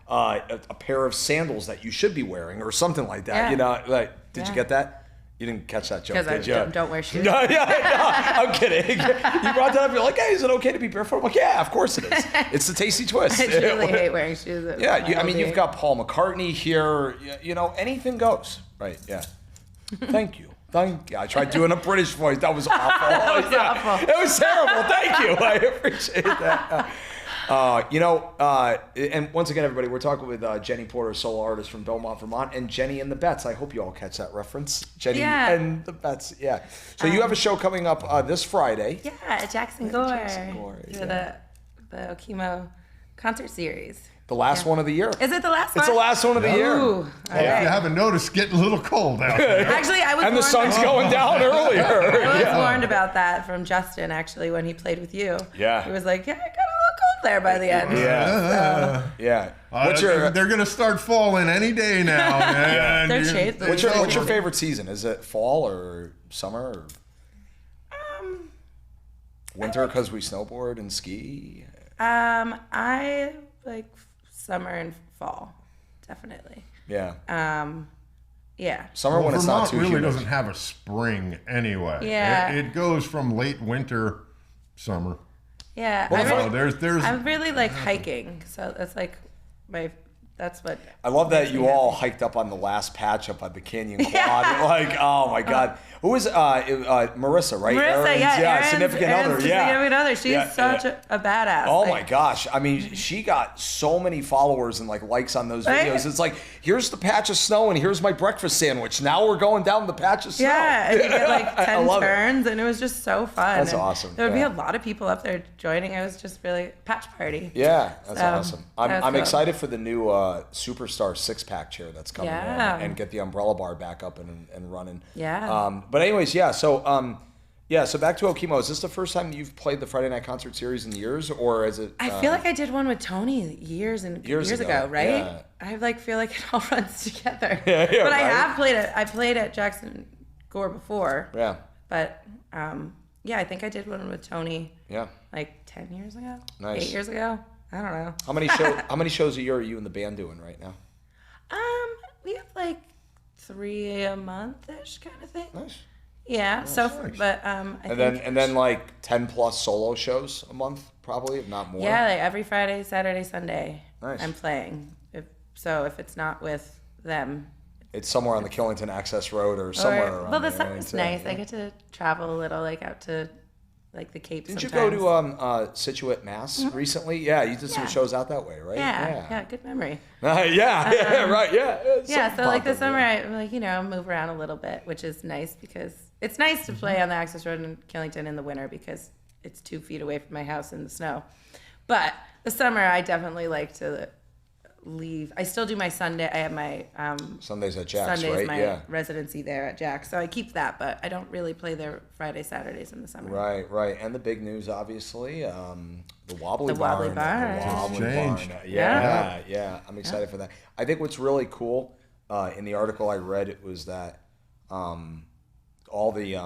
a pair of sandals that you should be wearing or something like that. Yeah. Did you get that? You didn't catch that joke, Because did you? I don't wear shoes. No, I'm kidding. You brought that up. You're like, hey, is it okay to be barefoot? I'm like, yeah, of course it is. It's the Tasty Twist. I truly hate wearing shoes. Yeah, you've got Paul McCartney here. You know, anything goes. Right, yeah. Thank you. I tried doing a British voice. That was awful. That was awful. It was terrible. Thank you. I appreciate that. And once again, everybody, we're talking with Jenny Porter, solo artist from Belmont, Vermont, and Jenny and the Bets. I hope you all catch that reference. Jenny and the Bets, yeah. So you have a show coming up this Friday. Yeah, at Jackson Gore. For the Okemo concert series. The last one of the year. Is it the last one? It's the last one of the year. Ooh, If you haven't noticed, it's getting a little cold out there. Actually, I was And the warned- sun's going down earlier. I was warned about that from Justin, actually, when he played with you. Yeah. He was like, yeah, it got a little cold there by the end. Yeah. They're going to start falling any day now, man. They're shades. What's your favorite season? Is it fall or summer or winter because we snowboard and ski? I like summer and fall, definitely. Yeah. Yeah. Summer when it's not Vermont too really humid. doesn't have a spring anyway. Yeah. It goes from late winter, summer. Yeah. Well, there's I really like hiking, so that's like that's what. I love that makes you me all happy. hiked up on the last patch up on the Canyon Quad. Like, oh my God. Who was Marissa, right? Marissa, Aaron's significant other. Yeah. Significant other. She's such a badass. Oh like, my gosh. I mean, she got so many followers and like likes on those Right? videos. It's like, here's the patch of snow and here's my breakfast sandwich. Now we're going down the patch of snow. Yeah, and you get like I 10 love it. turns, and it was just so fun. That's and awesome, There would yeah. be a lot of people up there joining. It was just really patch party. Yeah, that's So, awesome. that's I'm cool. excited for the new Superstar 6-pack chair that's coming Yeah. in and get the umbrella bar back up and running. Yeah. But anyways, yeah. So so back to Okemo. Is this the first time you've played the Friday Night Concert Series in years, or is it? I feel like I did one with Tony years ago, right? yeah. I like feel like it all runs together. Yeah, but I right? have played it. I played at Jackson Gore before. Yeah. But I think I did one with Tony Yeah. like 10 years ago. Nice. 8 years ago. I don't know. How many shows a year are you and the band doing right now? We have like 3 a month-ish kind of thing. Nice. Yeah. So, nice. but I And think then like 10 plus solo shows a month, probably, if not more. yeah, like every Friday, Saturday, Sunday, Nice. I'm playing. If it's not with them, It's somewhere on the Killington Access Road or somewhere around well, the there, summer's right? nice. I get to travel a little, like out to like the Cape. Didn't sometimes. you go to Situate, Mass recently? Yeah, you did some Yeah. shows out that way, right? Yeah, good memory. Yeah, right, yeah. Yeah, so like this Something summer, popped up, I move around a little bit, which is nice because it's nice to play on the Access Road in Killington in the winter because it's 2 feet away from my house in the snow. But the summer, I definitely like to leave. I still do my Sunday. I have my Sundays at Jack's, Sunday's right? my Yeah. residency there at Jack's, so I keep that. But I don't really play there Friday, Saturdays in the summer. Right. And the big news, obviously, the Wobbly The Wobbly Barn. Barn. The Wobbly Changed. Barn. Yeah. Yeah. I'm excited for that. I think what's really cool in the article I read it was that all the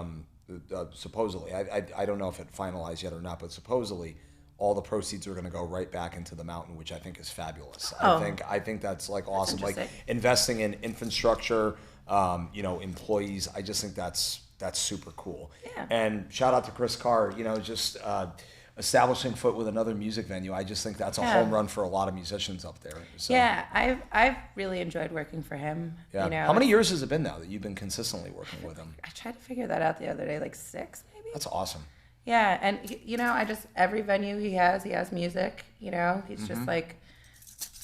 supposedly, I don't know if it finalized yet or not, but supposedly all the proceeds are going to go right back into the mountain, which I think is fabulous. Oh. I think that's like awesome. Like interesting. investing in infrastructure, employees. I just think that's super cool. Yeah. And shout out to Chris Carr, just establishing foot with another music venue. I just think that's a Yeah. home run for a lot of musicians up there. So, Yeah, I've really enjoyed working for him. yeah. How many years has it been now that you've been consistently working with him? I tried to figure that out the other day, like 6 maybe. That's awesome. Yeah, and I just every venue he has music. He's Mm-hmm. just like.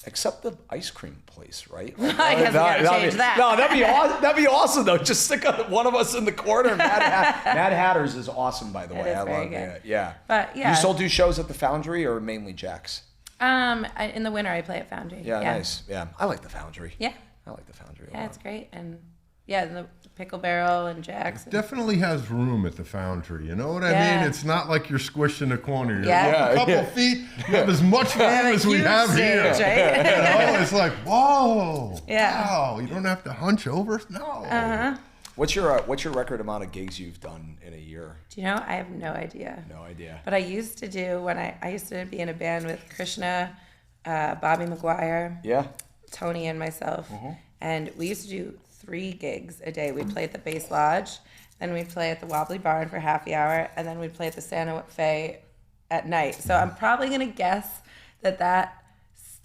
Except the ice cream place, right? I guess we gotta change that. No, that'd be awesome. That'd be awesome though. Just stick one of us in the corner. Mad Hatters is awesome, by the way. is I very love good. it. Yeah. But yeah. You still do shows at the Foundry or mainly Jack's? In the winter I play at Foundry. Yeah, nice. Yeah, I like the Foundry. Yeah. I like the Foundry. Yeah, it's great, and the Pickle Barrel and Jack's. definitely has room at the Foundry. You know what I Yeah. mean? It's not like you're squished in a corner. You're Yeah. up a couple Yeah. feet. You have as much room have a as we huge have here. stage, right? You know, it's like, whoa. Yeah. Wow. You don't have to hunch over. No. What's your record amount of gigs you've done in a year? Do you know? I have no idea. No idea. But I used to do when I used to be in a band with Krishna, Bobby McGuire, Yeah. Tony, and myself, and we used to do 3 gigs a day. We'd play at the Bass Lodge, then we'd play at the Wobbly Barn for happy hour, and then we'd play at the Santa Fe at night. So I'm probably gonna guess that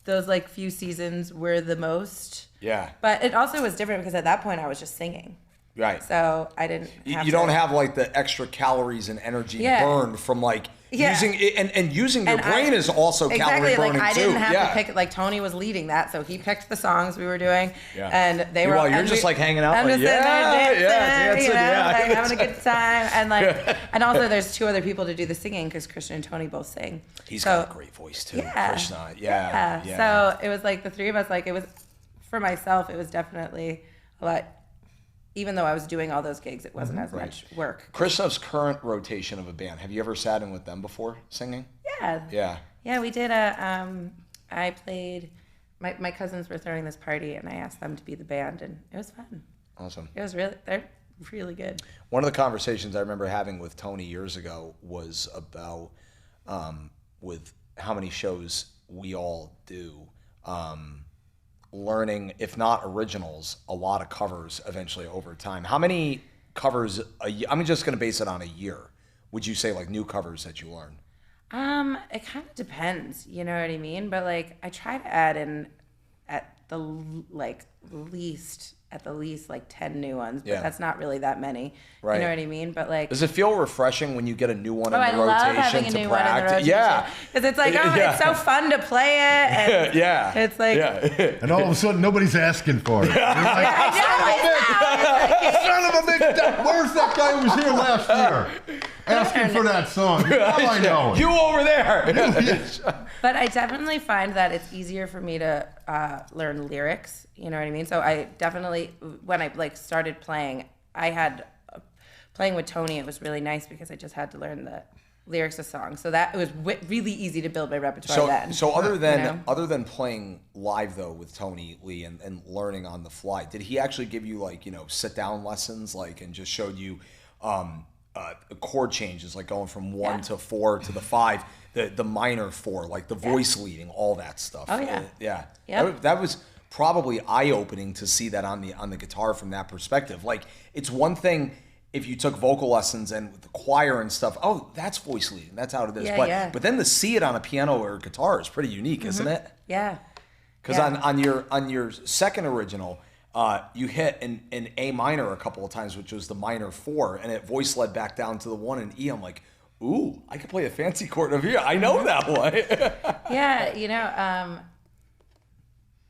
those like few seasons were the most. Yeah. But it also was different because at that point I was just singing. Right. So I didn't have you don't have like the extra calories and energy burned from like using it, and using your brain is also calorie burning like I too. didn't have to pick, like Tony was leading that, so he picked the songs we were doing, and they were. While you're just like hanging out, I'm like, just dancing, dancing, like having a good time, and like, and also there's 2 other people to do the singing because Christian and Tony both sing. He's got a great voice too. Krishna, So it was like the 3 of us. Like it was for myself. It was definitely a lot. Even though I was doing all those gigs, it wasn't as much work. Krishna's current rotation of a band. Have you ever sat in with them before singing? Yeah, we did I played. My cousins were throwing this party, and I asked them to be the band, and it was fun. Awesome. They're really good. One of the conversations I remember having with Tony years ago was about with how many shows we all do. Learning, if not originals, a lot of covers eventually over time. How many covers I'm just going to base it on a year. Would you say like new covers that you learn? It kind of depends, you know what I mean? But like I try to add in at the least like 10 new ones, but that's not really that many. Right. You know what I mean? But like, does it feel refreshing when you get a new one in the rotation? I love having a new one in the rotation. Yeah, because it's like, it's so fun to play it. And it's like, and all of a sudden nobody's asking for it. You're like, son of a bitch! Where's that guy who was here last year asking for that song? Now I know it. You over there. But I definitely find that it's easier for me to learn lyrics. You know what I mean? So I definitely, when I like started playing, I had playing with Tony. It was really nice because I just had to learn the lyrics of songs. So that it was really easy to build my repertoire then. So other than playing live though with Tony Lee and learning on the fly, did he actually give you like sit down lessons and just showed you chord changes like going from 1 to 4 to the 5? The minor 4, like the voice leading, all that stuff. Oh yeah. Yep. That was probably eye-opening to see that on the guitar from that perspective. Like it's one thing if you took vocal lessons and with the choir and stuff. Oh, that's voice leading. That's how it is. But then to see it on a piano or a guitar is pretty unique, isn't it? Yeah. Because on your second original, you hit an A minor a couple of times, which was the minor 4, and it voice led back down to the 1 and E. I'm like, ooh, I could play a fancy chord over here. I know that one. Yeah,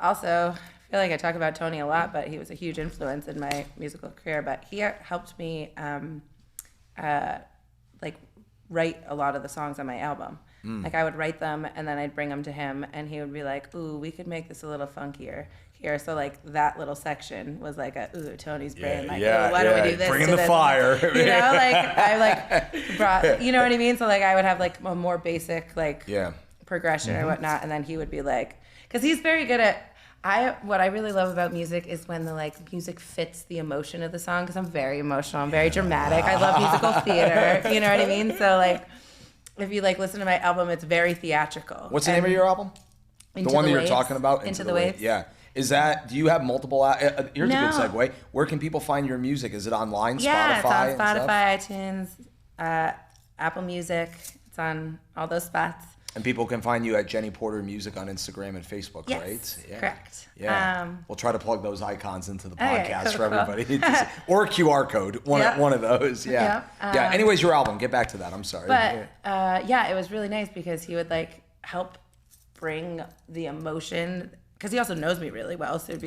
also, I feel like I talk about Tony a lot, but he was a huge influence in my musical career. But he helped me, write a lot of the songs on my album. Like I would write them, and then I'd bring them to him, and he would be like, "Ooh, we could make this a little funkier here." So like that little section was like Tony's brain. Why don't we do this? Bring in the fire. I brought. You know what I mean? So like I would have like a more basic progression or whatnot, and then he would be like, because he's very good at. What I really love about music is when the music fits the emotion of the song, because I'm very emotional, I'm very dramatic. I love musical theater, you know what I mean? So if you listen to my album, it's very theatrical. What's the name of your album? The one that you're talking about? Into the Waves. Yeah. Do you have multiple? Here's a good segue. Where can people find your music? Is it online? Yeah, Spotify? It's on Spotify, iTunes, Apple Music. It's on all those spots. And people can find you at Jenny Porter Music on Instagram and Facebook, yes, right? Yeah, correct. Yeah. We'll try to plug those icons into the podcast for everybody. Or a QR code, one of those. Yeah. Anyways, your album. Get back to that. I'm sorry. But it was really nice because he would help bring the emotion, because he also knows me really well. So it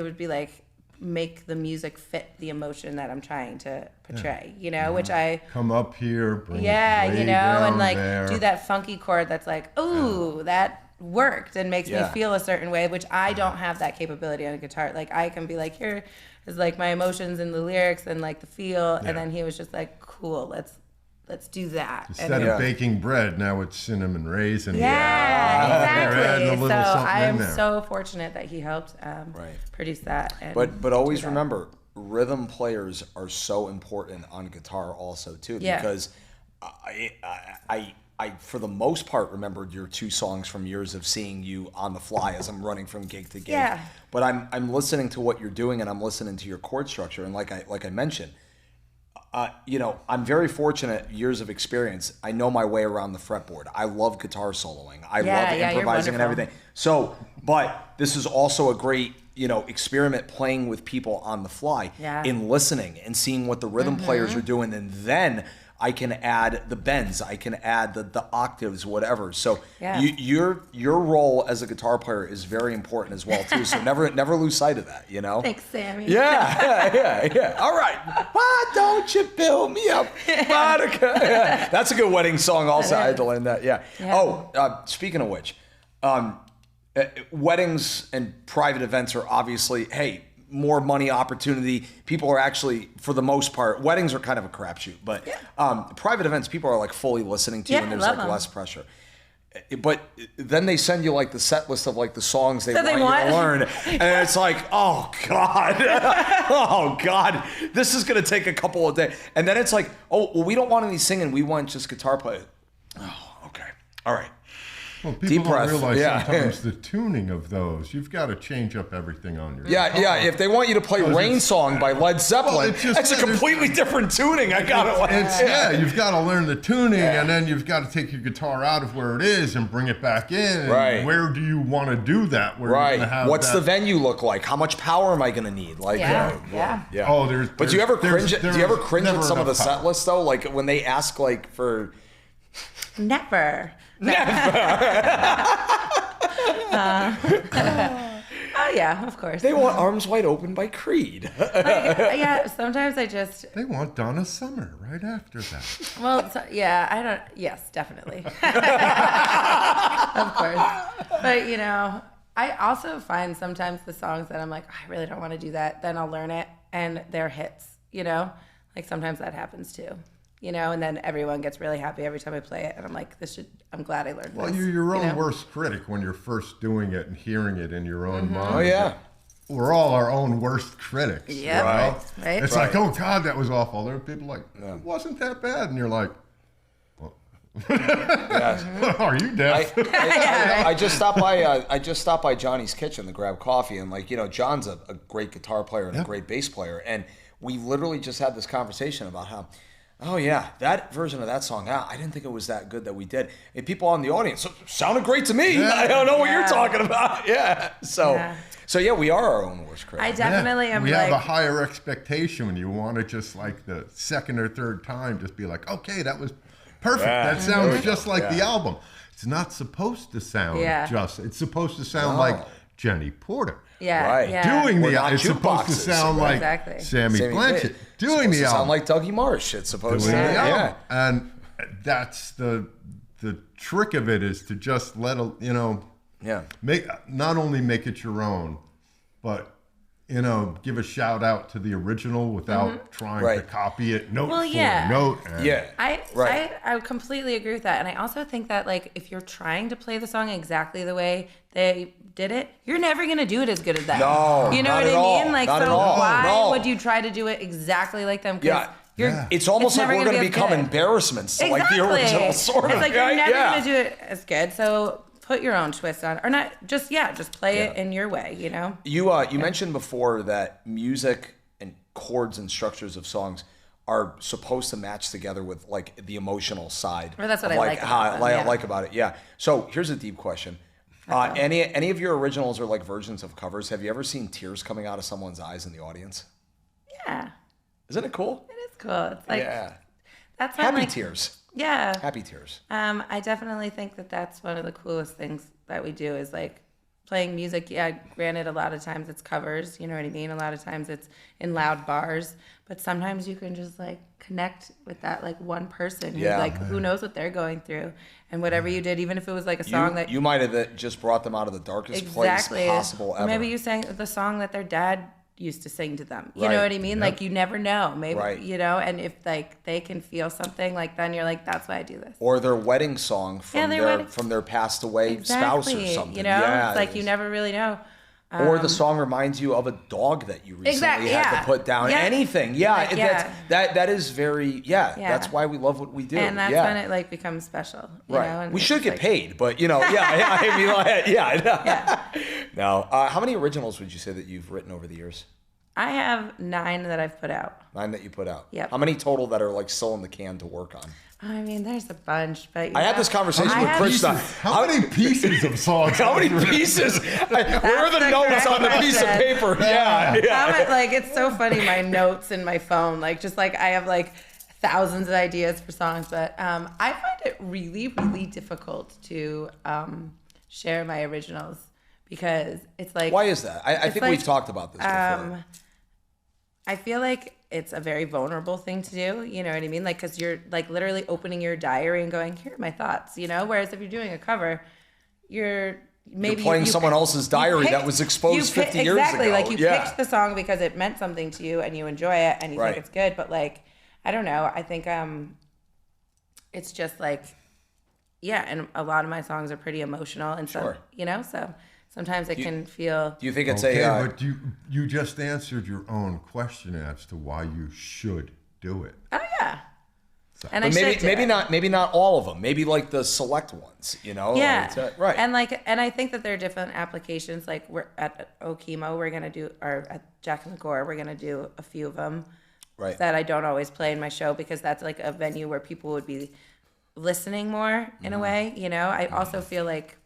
would be like make the music fit the emotion that I'm trying to portray, which I come up here, bring and there. do that funky chord that's that worked and makes me feel a certain way, which I don't have that capability on a guitar. I can be here is my emotions and the lyrics and the feel, and then he was just cool, let's do that. Instead of baking bread, now it's cinnamon raisin. Exactly. So I'm so fortunate that he helped produce that. But always remember, rhythm players are so important on guitar also too, because I for the most part remembered your 2 songs from years of seeing you on the fly as I'm running from gig to gig. Yeah. But I'm listening to what you're doing, and I'm listening to your chord structure, and like I mentioned, I'm very fortunate, years of experience. I know my way around the fretboard. I love guitar soloing. I love improvising and everything. So, but this is also a great, experiment playing with people on the fly in listening and seeing what the rhythm players are doing. And then I can add the bends, I can add the octaves, whatever. So your role as a guitar player is very important as well too. So never lose sight of that, Thanks, Sammy. Yeah. All right. Why don't you build me up, Monica? Yeah. That's a good wedding song also. I had to learn that. Yeah. Oh, speaking of which, weddings and private events are obviously, more money opportunity. People are actually, for the most part, weddings are kind of a crapshoot, but private events, people are like fully listening to you, and there's like less pressure. But then they send you like the set list of like the songs they want you to learn, and it's like, oh God, this is gonna take a couple of days. And then it's like, oh well, we don't want any singing, we want just guitar play. Oh, okay, all right. Well, people don't realize sometimes the tuning of those. You've got to change up everything on your guitar. If they want you to play Rain Song by Led Zeppelin, it's a completely different tuning. You've got to learn the tuning, and then you've got to take your guitar out of where it is and bring it back in. Right. Where do you want to do that? Where right. You're gonna have What's the venue look like? How much power am I going to need? Like, Oh, but do you ever cringe? Do you ever cringe at some of the set lists though? Like when they ask like for. Never. Oh yeah, of course. They want Arms Wide Open by Creed. Sometimes I just. They want Donna Summer right after that. Well, I don't. Yes, definitely. Of course, but I also find sometimes the songs that I'm like, I really don't want to do that. Then I'll learn it, and they're hits. Like sometimes that happens too. And then everyone gets really happy every time I play it, and I'm like, I'm glad I learned this. Well, you're your own worst critic when you're first doing it and hearing it in your own mind. Oh yeah. We're all our own worst critics. Yeah. Right. It's like, oh God, that was awful. There are people like, it wasn't that bad, and you're like, well, are you deaf? I just stopped by Johnny's Kitchen to grab coffee, and John's a great guitar player and a great bass player, and we literally just had this conversation about how. Oh yeah, that version of that song. I didn't think it was that good that we did. And people in the audience sounded great to me. Yeah. I don't know what you're talking about. Yeah. So we are our own worst critics. I definitely am. We have a higher expectation when you want to just like the second or third time, just be like, okay, that was perfect. That sounds just like the album. It's not supposed to sound it's supposed to sound like Jenny Porter. Yeah. Right. Yeah. Doing it's supposed to sound like Sammy Blanchett. Doing the album. Sound like Dougie Marsh. It's supposed to. And that's the trick of it, is to just let make not only make it your own, but give a shout out to the original without trying to copy it note for note. I completely agree with that, and I also think that if you're trying to play the song exactly the way they did it, you're never gonna do it as good as them. No, you know not what at I all. mean? Why would you try to do it exactly like them? It's almost like we're going to become embarrassments to like the original sort of. It's like you're never going to do it as good. So put your own twist on, or not. Just play it in your way. You mentioned before that music and chords and structures of songs are supposed to match together with like the emotional side. Or that's what I like about it. Yeah. So here's a deep question. Any of your originals are like versions of covers? Have you ever seen tears coming out of someone's eyes in the audience? Yeah. Isn't it cool? It is cool. It's like that's happy tears. Yeah. Happy tears. I definitely think that that's one of the coolest things that we do is like playing music. Yeah, granted, a lot of times it's covers. You know what I mean? A lot of times it's in loud bars, but sometimes you can just like connect with that like one person who's who knows what they're going through, and whatever you did, even if it was like a song that you might have just brought them out of the darkest place possible ever. Maybe you sang the song that their dad used to sing to them. You know what I mean? Yep. Like you never know. Maybe and if like they can feel something, like then you're like, that's why I do this. Or their wedding song from their passed away spouse or something. It's like you never really know. Or the song reminds you of a dog that you recently had to put down. Yeah. Anything. That is very, that's why we love what we do. And that's when it like becomes special. You know? And we should get like, paid, but you know, I mean, yeah. Now, how many originals would you say that you've written over the years? I have 9 that I've put out. 9 that you put out. Yep. How many total that are like still in the can to work on? I mean, there's a bunch, but I had this conversation with Krishna. How many pieces of songs? How many pieces? Where are the notes on the piece of paper? Yeah. Like, it's so funny, my notes in my phone. Like, just like I have like thousands of ideas for songs, but I find it really, really difficult to share my originals because it's like. Why is that? I think we've talked about this before. I feel like it's a very vulnerable thing to do, you know what I mean? Like, because you're like literally opening your diary and going, here are my thoughts, you know? Whereas if you're doing a cover, you're playing someone else's diary that was exposed 50 years ago. Exactly, like you picked the song because it meant something to you and you enjoy it and you think it's good, but like, I don't know, I think it's just like, and a lot of my songs are pretty emotional and so, you know, so sometimes it can feel. Do you think it's but you just answered your own question as to why you should do it. Oh yeah. So, and maybe not all of them. Maybe like the select ones, you know. Yeah. Right. And I think that there are different applications. Like we're at Okemo, we're gonna do, or at Jack and the Core, we're gonna do a few of them. Right. That I don't always play in my show because that's like a venue where people would be listening more in a way. You know. I also feel like.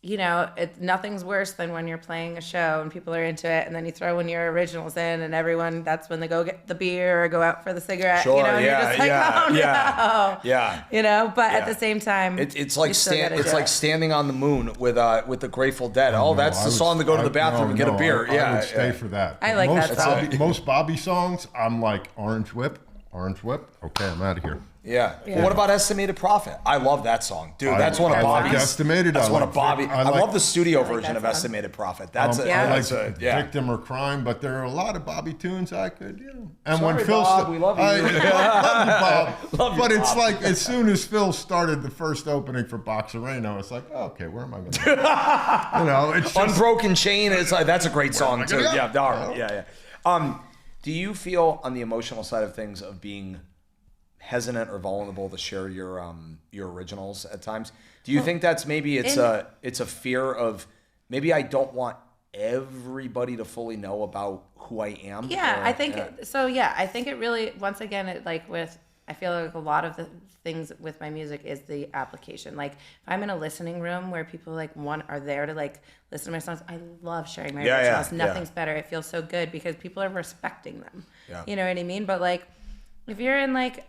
You know, nothing's worse than when you're playing a show and people are into it, and then you throw one of your originals in, and everyone, that's when they go get the beer or go out for the cigarette. Sure, you know, and you're just like, oh no. Yeah. You know, but at the same time, it's like standing on the moon with the Grateful Dead. That's the song to go to the bathroom and get a beer. I would stay for that. I like that song. Most Bobby songs, I'm like Orange Whip. Okay, I'm out of here. Yeah. Well, what about Estimated Profit? I love that song, dude. That's one of Bobby's. Estimated. That's one of Bobby. I love the studio version of Estimated Profit. That's Victim or Crime, but there are a lot of Bobby tunes I could, you know. And sorry, when Phil, Bob, we love you. I love you, Bob. Love you, but it's Bob. like as soon as Phil started the first opening for Boxerino, it's like, okay, where am I going to go? You know, it's just, Unbroken Chain. It's like that's a great song too. Yeah. Do you feel on the emotional side of things of being hesitant or vulnerable to share your originals at times? Do you think that's maybe it's a fear of maybe I don't want everybody to fully know about who I am? I think so. Yeah, I think it really, once again, I feel like a lot of the things with my music is the application. Like if I'm in a listening room where people are there to like listen to my songs, I love sharing my originals. Nothing's better. It feels so good because people are respecting them. Yeah. You know what I mean? But like if you're in like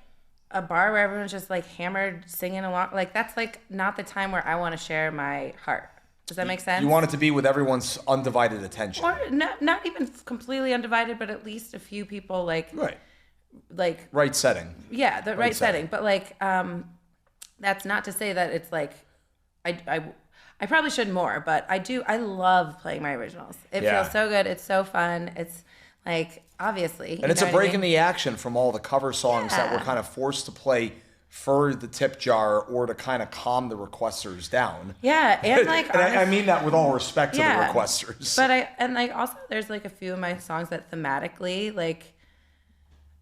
a bar where everyone's just like hammered singing along, like that's like not the time where I want to share my heart. Does that make sense? You want it to be with everyone's undivided attention. Or not even completely undivided, but at least a few people like right setting. Yeah, the right setting. But like that's not to say that it's like I probably should more, but I love playing my originals. It feels so good. It's so fun. It's like obviously. And it's a break in the action from all the cover songs that we're kind of forced to play for the tip jar or to kind of calm the requesters down. Yeah, and like and I mean that with all respect to the requesters. But also there's like a few of my songs that thematically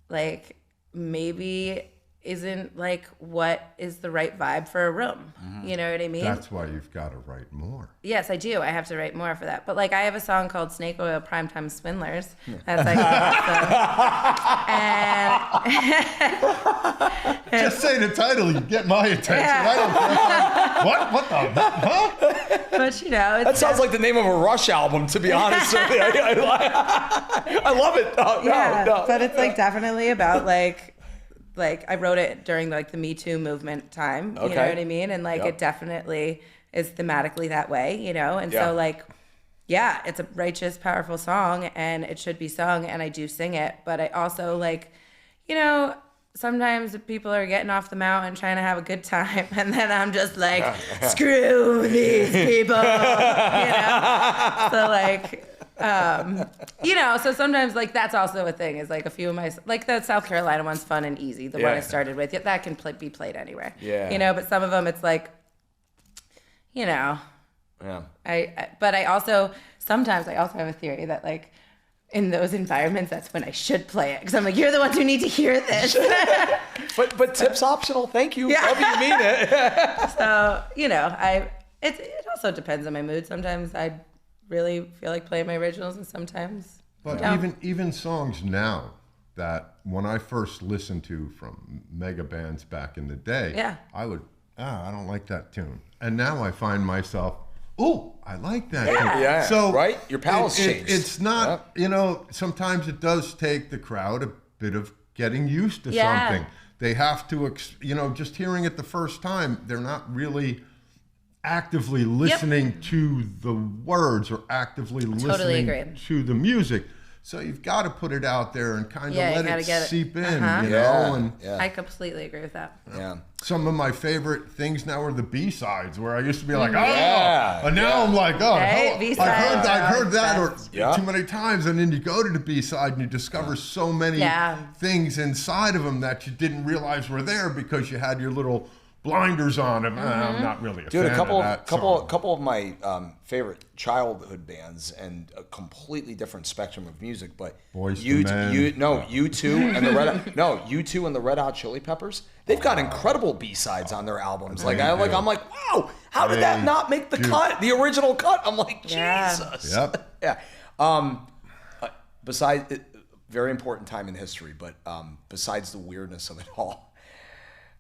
like maybe isn't like what is the right vibe for a room. Mm-hmm. You know what I mean? That's why you've got to write more. Yes, I do. I have to write more for that. But like I have a song called Snake Oil Primetime Swindlers. That's like and just say the title, you get my attention. I don't what the huh? But you know, that sounds like the name of a Rush album, to be honest with you. I love it. No, but it's like definitely about like I wrote it during like the Me Too movement time, you know what I mean? And like it definitely is thematically that way, you know? And so like, yeah, it's a righteous, powerful song and it should be sung and I do sing it. But I also like, you know, sometimes people are getting off the mountain trying to have a good time and then I'm just like, screw these people, you know? So like... you know, so sometimes like that's also a thing is like a few of my like the South Carolina one's fun and easy, the one I started with, that can be played anywhere. Yeah. You know, but some of them it's like, you know, Yeah. But I also sometimes I also have a theory that like in those environments, that's when I should play it because I'm like, you're the ones who need to hear this. But tips optional. Thank you. Yeah. Hope you mean it. So it also depends on my mood. Sometimes I really feel like playing my originals, and sometimes. But even songs now that when I first listened to from mega bands back in the day, I don't like that tune, and now I find myself, oh, I like that. tune. Yeah. So right, your palate's changed. It's not, sometimes it does take the crowd a bit of getting used to something. They have to, just hearing it the first time, they're not really actively listening to the words or actively listening to the music. So you've got to put it out there and kind of let it seep in, you know. And I completely agree with that. Yeah. some of my favorite things now are the B-sides, where I used to be like, and now I'm like, I've heard that too many times, and then you go to the B-side and you discover so many things inside of them that you didn't realize were there because you had your little blinders on. And I'm not really a fan of that song. couple of my favorite childhood bands, and a completely different spectrum of music, but U2 and the Red Hot Chili Peppers, they've got incredible B-sides on their albums. I'm like, wow, how did that not make the cut, the original cut? I'm like, Jesus. Besides, very important time in history, but besides the weirdness of it all,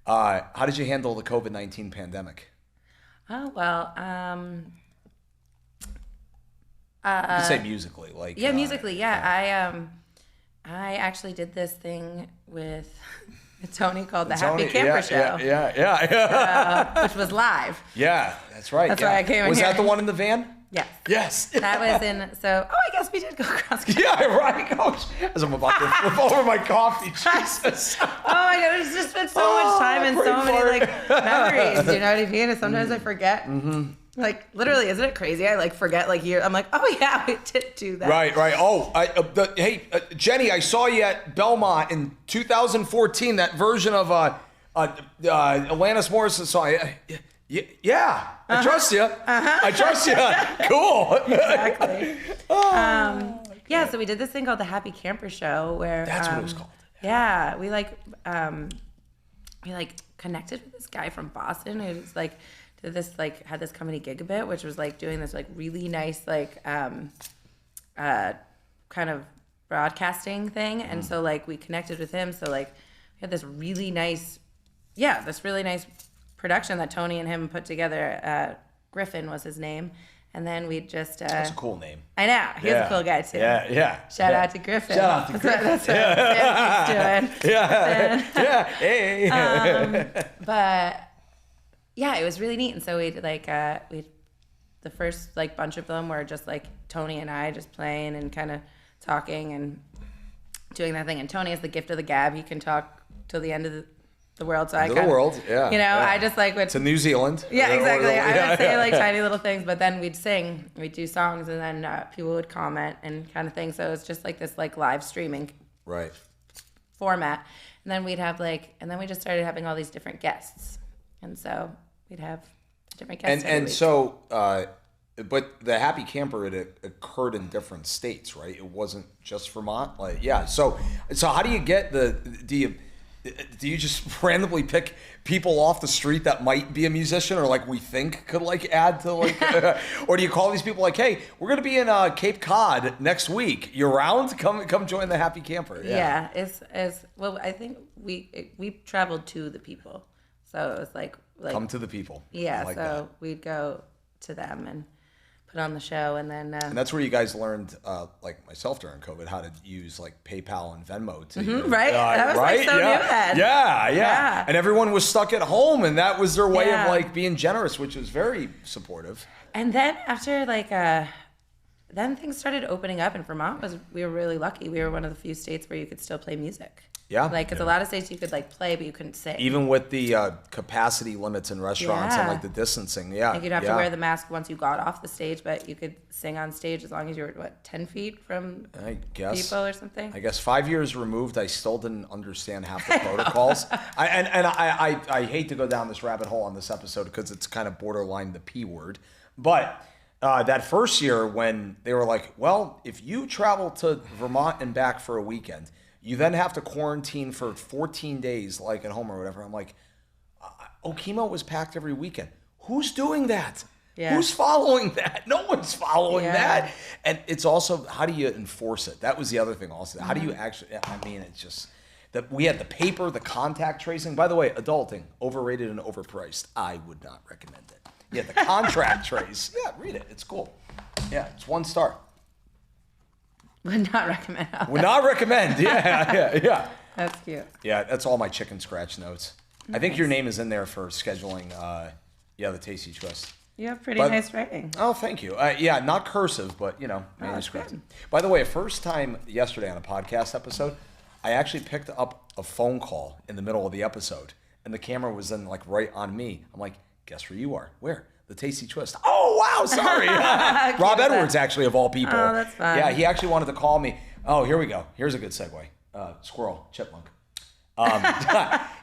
how did you handle the COVID-19 pandemic? Oh, well, you could say musically, musically. I actually did this thing with Tony called the Happy Camper Show. Which was live. Yeah, that's right. That's why I came in Was here. that the one in the van? Yes. That was in, I guess we did go across country. Yeah, right. Gosh, as I'm about to flip over my coffee, Jesus. Oh my God, it's just been so much time and so many memories. You know what I mean? And sometimes I forget. Mm-hmm. Like literally, isn't it crazy? I forget years. I'm like, oh yeah, we did do that. Right. Oh, hey, Jenny, I saw you at Belmont in 2014. That version of Alanis Morrison song. Yeah, I trust you. I trust you. Cool. Exactly. So we did this thing called the Happy Camper Show, where that's what it was called. Yeah, we connected with this guy from Boston who was did this had this company Gigabit, which was doing this really nice kind of broadcasting thing, and so we connected with him. So we had this really nice production that Tony and him put together. Griffin was his name, and then we just that's a cool name. I know, he's a cool guy too. Shout out to Griffin. That's what Sam's doing. Hey. But yeah, it was really neat. And so we the first bunch of them were just Tony and I just playing and kind of talking and doing that thing. And Tony has the gift of the gab; he can talk till the end of the world. So I I just went to New Zealand. Yeah, exactly. I would say tiny little things, but then we'd sing, we'd do songs, and then people would comment and kind of thing. So it was just this live streaming format. And then we'd have and then we just started having all these different guests, and so we'd have different guests. And so, but the Happy Camper, it occurred in different states, right? It wasn't just Vermont. So how do you get do you just randomly pick people off the street that might be a musician or we think could add to or do you call these people hey, we're going to be in Cape Cod next week. You're around? Come join the Happy Camper. Yeah, it's well, I think we traveled to the people. So it was come to the people. Yeah, we'd go to them and put on the show, and then and that's where you guys learned, myself during COVID, how to use PayPal and Venmo to right. That was so new then. Yeah. And everyone was stuck at home, and that was their way of being generous, which was very supportive. And then after then things started opening up, and Vermont we were really lucky. We were one of the few states where you could still play music. Yeah. Because a lot of states you could play, but you couldn't sing. Even with the capacity limits in restaurants and the distancing. Yeah. You'd have to wear the mask once you got off the stage, but you could sing on stage as long as you were 10 feet from people or something. I guess 5 years removed, I still didn't understand half the protocols. I hate to go down this rabbit hole on this episode because it's kind of borderline the P word, but that first year when they were like, well, if you travel to Vermont and back for a weekend, you then have to quarantine for 14 days, like at home or whatever. I'm like, Okemo was packed every weekend. Who's doing that? Yeah. Who's following that? No one's following that. And it's also, how do you enforce it? That was the other thing also. How do you actually, I mean, it's just, that we had the paper, the contact tracing. By the way, adulting, overrated and overpriced. I would not recommend it. Yeah, the contract trace. Yeah, read it. It's cool. Yeah, it's 1 star. Would not recommend. Would not recommend. Yeah. That's cute. Yeah, that's all my chicken scratch notes. Nice. I think your name is in there for scheduling, the Tasty Twist. You have pretty nice writing. Oh, thank you. Not cursive, but, manuscript. By the way, first time yesterday on a podcast episode, I actually picked up a phone call in the middle of the episode, and the camera was then, like, right on me. I'm like, guess where you are? Where? The Tasty Twist. Oh, wow, sorry. Rob Edwards, actually, of all people. Oh, that's fun. Yeah, he actually wanted to call me. Oh, here we go. Here's a good segue. Squirrel, chipmunk.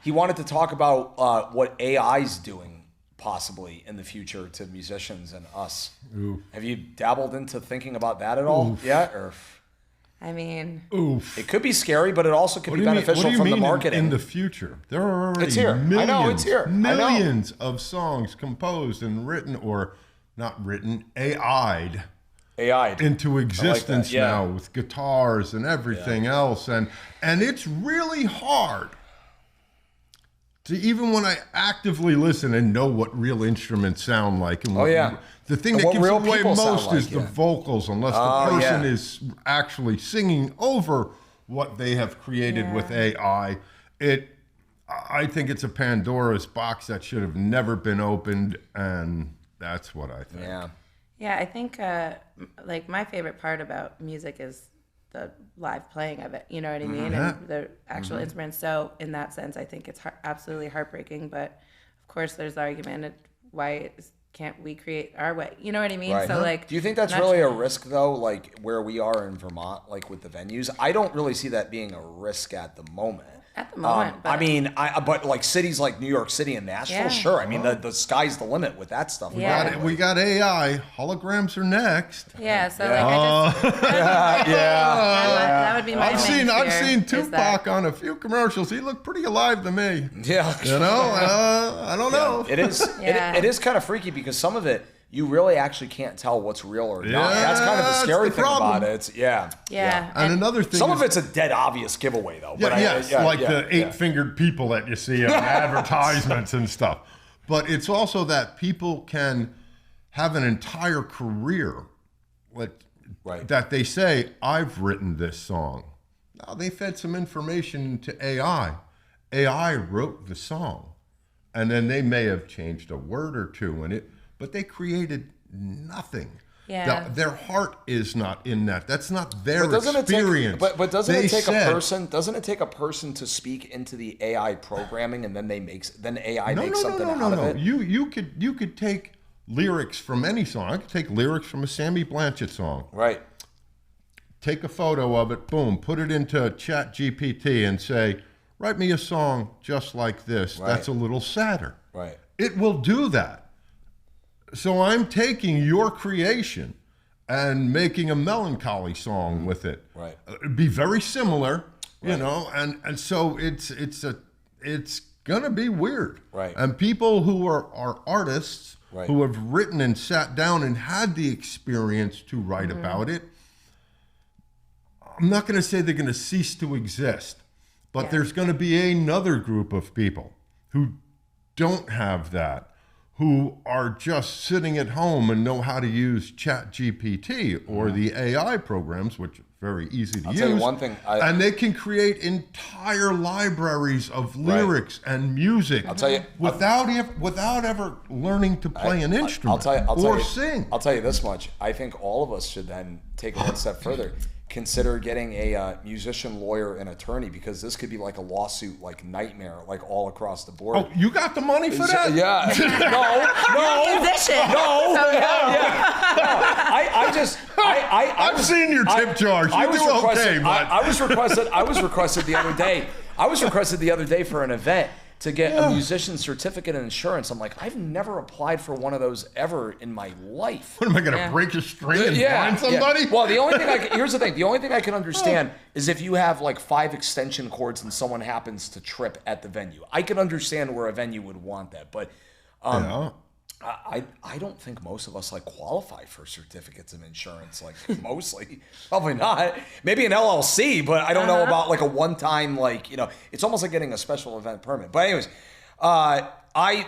He wanted to talk about what AI's doing possibly in the future to musicians and us. Oof. Have you dabbled into thinking about that at all? Oof. Yeah? Or I mean, oof. It could be scary, but it also could be beneficial from the marketing. In the future, there are already it's here. millions, I know, it's here. millions of songs composed and written, or not written, AI'd into existence now with guitars and everything else, and it's really hard to, even when I actively listen and know what real instruments sound like. And the thing that gives away most is the vocals, unless the person is actually singing over what they have created with AI. I think it's a Pandora's box that should have never been opened, and that's what I think. Yeah, I think like my favorite part about music is the live playing of it, you know what I mean? And the actual instruments. So in that sense, I think it's absolutely heartbreaking. But of course, there's the argument why can't we create our way? You know what I mean? Right. So like, do you think that's really a risk though? Like where we are in Vermont, like with the venues, I don't really see that being a risk at the moment. At the moment, but like cities like New York City and Nashville, sure. I mean, the sky's the limit with that stuff. We got AI. Holograms are next. Yeah, so like I just that would be my main I've seen Tupac on a few commercials. He looked pretty alive to me. Yeah, I don't know. It is. It is kind of freaky because some of it you really actually can't tell what's real or not. That's kind of the scary thing about it. And another thing, some of it's a dead obvious giveaway though. But the 8-fingered people that you see on advertisements and stuff. But it's also that people can have an entire career, that they say, I've written this song. Now they fed some information to AI. AI wrote the song, and then they may have changed a word or two in it, but they created nothing. Yeah. Their heart is not in that. That's not their experience. But doesn't it take a person? Doesn't it take a person to speak into the AI programming, and then AI makes something out of it? You could take lyrics from any song. I could take lyrics from a Sammy Blanchett song. Right. Take a photo of it. Boom. Put it into ChatGPT and say, write me a song just like this. Right. That's a little sadder. Right. It will do that. So I'm taking your creation and making a melancholy song with it. Right. It'd be very similar, you know, and so it's gonna be weird. Right. And people who are artists who have written and sat down and had the experience to write about it, I'm not gonna say they're gonna cease to exist, but there's gonna be another group of people who don't have that, who are just sitting at home and know how to use ChatGPT or the AI programs, which are very easy to use. I'll tell you one thing. And they can create entire libraries of lyrics and music. I'll tell you, without ever learning to play an instrument or sing. I'll tell you this much. I think all of us should then take it one step further. Consider getting a musician, lawyer, and attorney, because this could be like a lawsuit, like nightmare, like all across the board. Oh, you got the money for that? Yeah. I've seen your tip jar. I was requested the other day for an event, to get a musician's certificate and insurance. I'm like, I've never applied for one of those ever in my life. What, am I going to break a string and blind somebody? Yeah. Well, the only thing here's the thing. The only thing I can understand is if you have like 5 extension cords and someone happens to trip at the venue. I can understand where a venue would want that, but I don't think most of us like qualify for certificates of insurance. Like mostly, probably not. Maybe an LLC, but I don't know about like a one-time like It's almost like getting a special event permit. But anyways, I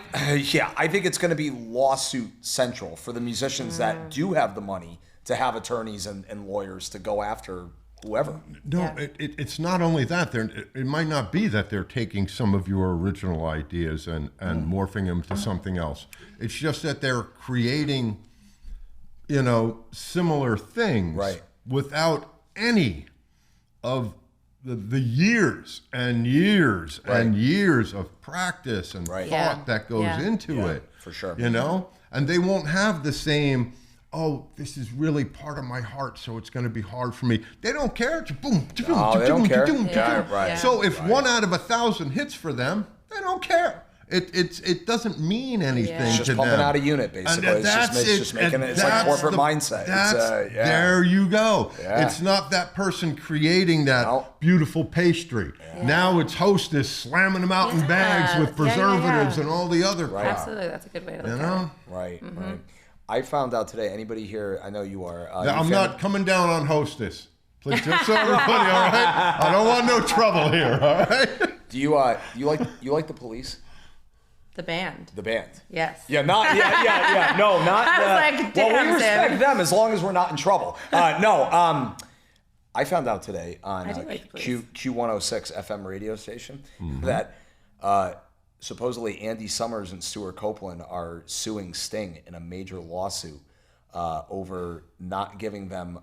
think it's going to be lawsuit central for the musicians that do have the money to have attorneys and lawyers to go after whoever. No, it's not only that. It might not be that they're taking some of your original ideas and morphing them to something else. It's just that they're creating, similar things without any of the years and years and years of practice and thought that goes into it. For sure. And they won't have the same, this is really part of my heart, so it's going to be hard for me. They don't care. Boom, they don't care. Right. So if 1 out of 1,000 hits for them, they don't care. It doesn't mean anything to them. It's just pumping out a unit, basically. It's just making it. It's like corporate mindset. There you go. Yeah. It's not that person creating that beautiful pastry. Yeah. Now it's Hostess slamming them out in bags with preservatives and all the other crap. Absolutely, that's a good way to look at it. Right. I found out today. Anybody here? I know you are. I'm not coming down on Hostess. Please, just so everybody, all right? I don't want no trouble here, all right? Do you like the Police? The band. Yes. Yeah, No, not. I was like, damn, well, we respect them as long as we're not in trouble. I found out today on Q106 FM radio station that supposedly Andy Summers and Stuart Copeland are suing Sting in a major lawsuit over not giving them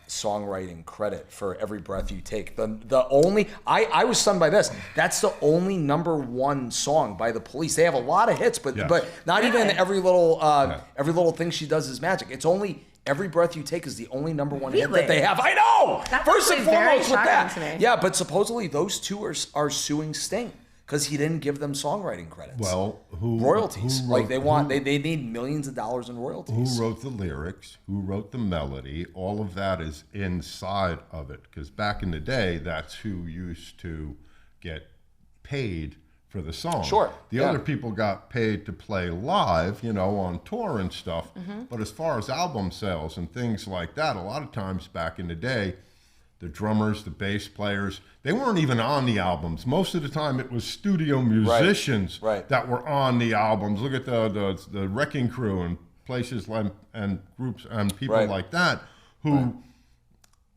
songwriting credit for Every Breath You Take. The only I was stunned by this. That's the only #1 song by the Police. They have a lot of hits, but not even every little thing she does is magic. It's only Every Breath You Take is the only #1 hit that they have. I know. That's first and foremost with that. To me. Yeah, but supposedly those two are suing Sting because he didn't give them songwriting credits. Well, royalties? They need millions of dollars in royalties. Who wrote the lyrics? Who wrote the melody? All of that is inside of it. Because back in the day, that's who used to get paid for the song. Sure. The other people got paid to play live, on tour and stuff. But as far as album sales and things like that, a lot of times back in the day, the drummers, the bass players, they weren't even on the albums. Most of the time it was studio musicians that were on the albums. Look at the Wrecking Crew and places and groups and people like that who,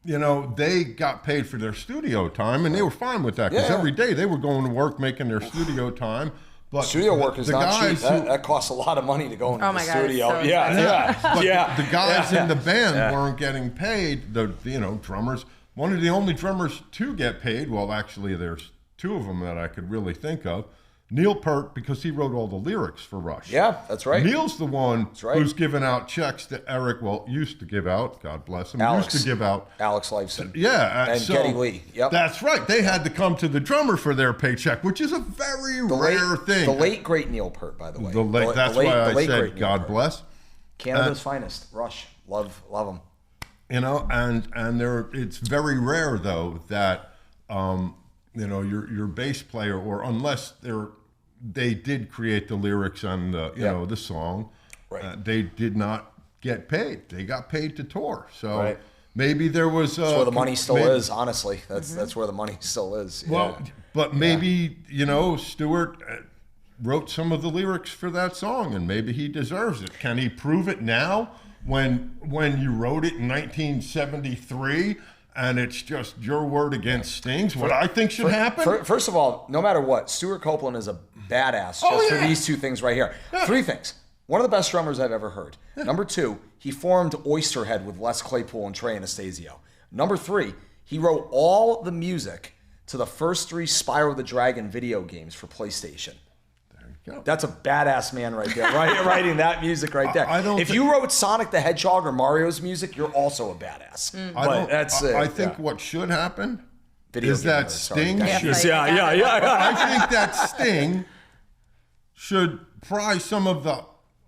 they got paid for their studio time and they were fine with that because every day they were going to work making their studio time. But studio work is not cheap. That costs a lot of money to go into the studio. So the guys in the band weren't getting paid. The drummers. One of the only drummers to get paid, well, actually, there's 2 of them that I could really think of. Neil Peart, because he wrote all the lyrics for Rush. Yeah, that's right. Neil's the one who's given out checks to Eric, used to give out, God bless him, Alex. used to give out. Alex Lifeson. Yeah. And Geddy Lee. Yep. That's right. They had to come to the drummer for their paycheck, which is a very rare thing. The late, great Neil Peart, by the way. That's why I said God bless. Canada's finest. Rush. Love him. And it's very rare though that your bass player, or unless they did create the lyrics on the song, they did not get paid. They got paid to tour. So maybe there was that's where the money still is. Honestly, that's where the money still is. Well, but maybe Stuart wrote some of the lyrics for that song, and maybe he deserves it. Can he prove it now? When you wrote it in 1973 and it's just your word against Sting's, what I think should happen? First of all, no matter what, Stuart Copeland is a badass for these 2 things right here. 3 things. One of the best drummers I've ever heard. Number 2, he formed Oysterhead with Les Claypool and Trey Anastasio. Number 3, he wrote all the music to the first 3 Spyro the Dragon video games for PlayStation. That's a badass man right there, writing that music right there. If you wrote Sonic the Hedgehog or Mario's music, you're also a badass. I think what should happen video. Is game that winner. Sorry, Sting? guys. Yeah, I think that Sting should prize some of the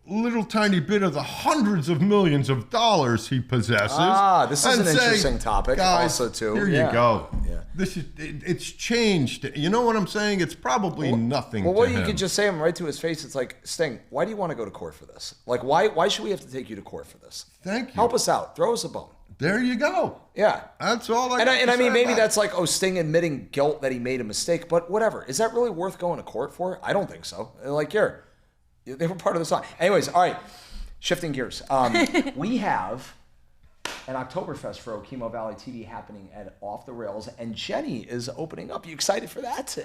little tiny bit of the hundreds of millions of dollars he possesses. This is and an say, interesting topic guys, also too. Here Yeah. you go. Yeah. It's changed. You know what I'm saying? It's probably nothing Well, to what him. you could just say him right to his face. It's like, Sting, why do you want to go to court for this? Like, why should we have to take you to court for this? Thank you. Help us out. Throw us a bone. There you go. Yeah. That's all I And got I to mean, say maybe about that's like, Sting admitting guilt that he made a mistake, but whatever. Is that really worth going to court for? I don't think so. Like, they were part of the song. Anyways, all right. Shifting gears. We have an Oktoberfest for Okemo Valley TV happening at Off the Rails, and Jenny is opening up. You excited for that?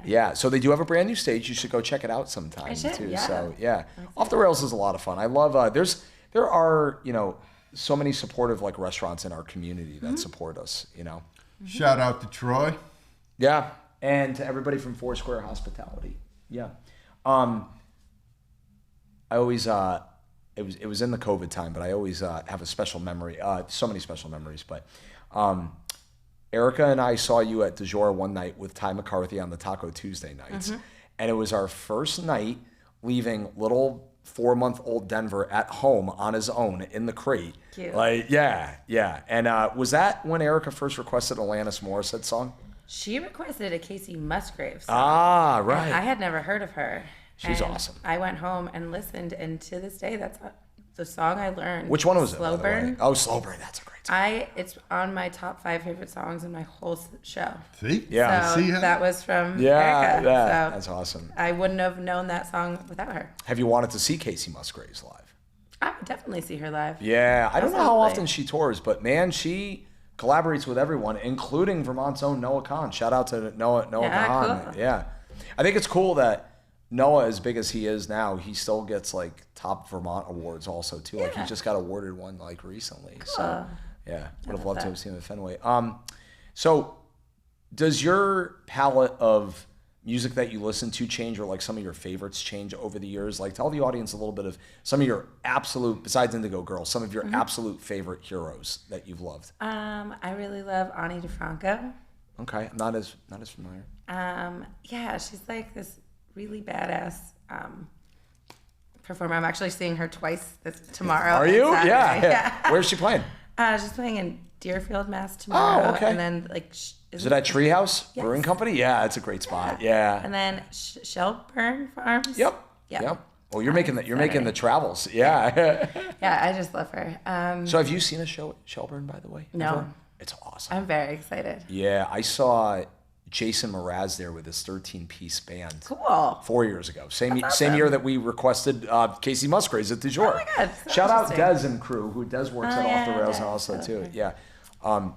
Yeah. So they do have a brand new stage. You should go check it out sometime I should, too. yeah. So yeah, Off the Rails is a lot of fun. I love. There are so many supportive like restaurants in our community that support us. Shout out to Troy. Yeah, and to everybody from Foursquare Hospitality. Yeah. I always it was in the COVID time, but I always have a special memory. So many special memories. But Erica and I saw you at Du Jour one night with Ty McCarthy on the Taco Tuesday nights, and it was our first night leaving little 4-month-old Denver at home on his own in the crate. Cute. Like yeah. And was that when Erica first requested a Alanis Morissette song? She requested a Casey Musgrave song. Ah, right. I had never heard of her. She's And awesome. I went home and listened, and to this day, that's the song I learned. Which one was it? Slow by the way? Burn. Oh, Slow Burn. That's a great song. It's on my top 5 favorite songs in my whole show. See? Yeah. So See how- that was from Yeah, Erica. yeah, So that's awesome. I wouldn't have known that song without her. Have you wanted to see Casey Musgraves live? I would definitely see her live. Yeah, I don't know how Absolutely. often she tours, but man, she collaborates with everyone, including Vermont's own Noah Kahn. Shout out to Noah Yeah, Kahn. cool. Yeah, I think it's cool that Noah, as big as he is now, he still gets like top Vermont awards also too. Like he Yeah. just got awarded one like recently. So Cool. yeah, would have love loved to that. have seen him at Fenway. So does your palette of music that you listen to change, or like some of your favorites change over the years? Like tell the audience a little bit of some of your absolute, besides Indigo Girl, some of your absolute favorite heroes that you've loved. I really love Ani DeFranco. Okay, I'm not as familiar. Yeah, she's like this really badass performer. I'm actually seeing her twice tomorrow. Are and you? Saturday. Yeah. Where's she playing? She's playing in Deerfield, Mass tomorrow. Oh, okay. And then like, Is it at Treehouse Yes. Brewing Company? Yeah, it's a great spot. Yeah. And then Shelburne Farms. Yep. Well, you're making the travels. Yeah. Yeah, I just love her. So have you seen a show at Shelburne, by the way? No. Ever? It's awesome. I'm very excited. Yeah, I saw Jason Mraz there with his 13-piece band. Cool. 4 years ago. Same awesome. year that we requested Casey Musgraves at Du Jour. Oh my God, so Shout out interesting. Des and crew, who Des works Oh, at Off the yeah, Rails Des. and also Oh, too. okay. Yeah.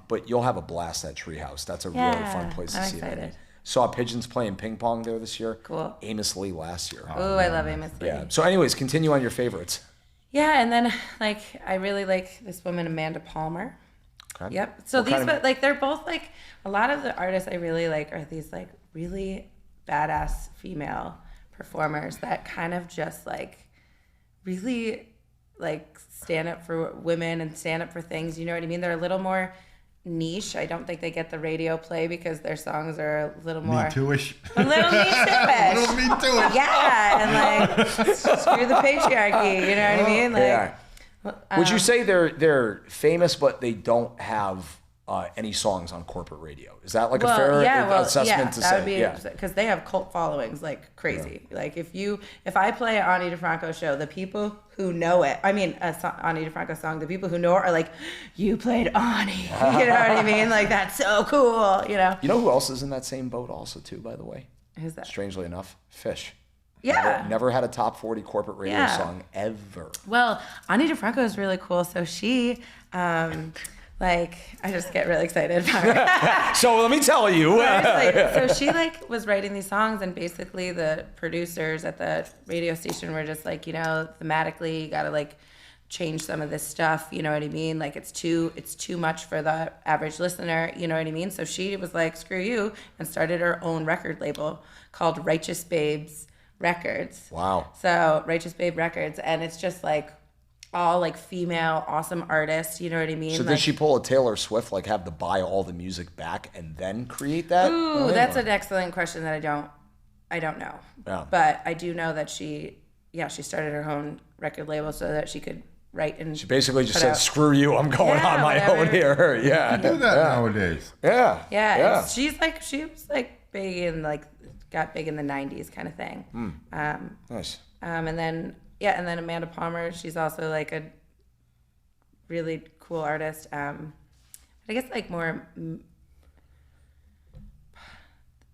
But you'll have a blast at Treehouse. That's a really Yeah, fun place to I'm see them. excited. Saw Pigeons playing ping pong there this year. Cool. Amos Lee last year. Oh, I love Amos Lee. Yeah. So anyways, continue on your favorites. Yeah, and then like I really like this woman Amanda Palmer. Okay. Yep. So What these, kind of- but like they're both like a lot of the artists I really like are these like really badass female performers that kind of just like really like stand up for women and stand up for things. You know what I mean? They're a little more niche. I don't think they get the radio play because their songs are a little more Me too-ish. a little me too-ish. Little me too-ish. Yeah, and like screw the patriarchy. You know what I mean? Like, Yeah. Would you say they're famous, but they don't have any songs on corporate radio? Is that like a fair assessment to that say? would be Yeah. because they have cult followings like crazy. Like if I play an Ani DeFranco show, the people who know it, I mean Ani DeFranco song, the people who know it are like, you played Ani, you know what I mean? Like that's so cool, you know. You know who else is in that same boat also too, by the way? Who's that? Strangely enough, Fish. Yeah. Never had a top 40 corporate radio Yeah. song ever. Well, Ani DeFranco is really cool. So she, like, I just get really excited about her. So let me tell you. So she like was writing these songs, and basically the producers at the radio station were just like, you know, thematically you gotta like change some of this stuff, you know what I mean? Like it's too much for the average listener, you know what I mean? So she was like, screw you, and started her own record label called Righteous Babes Records. Wow. So Righteous Babe Records, and it's just like all like female, awesome artists. You know what I mean? So like, did she pull a Taylor Swift, like have to buy all the music back and then create that? Ooh, that's an excellent question that I don't know. Yeah. But I do know that she started her own record label so that she could write and She basically just put said, out- "Screw you, I'm going Yeah, on my whatever. own here." Yeah, Do that nowadays. yeah, Yeah, and she was like big in like got big in the '90s kind of thing. Nice. And then Amanda Palmer, she's also like a really cool artist. But I guess like more.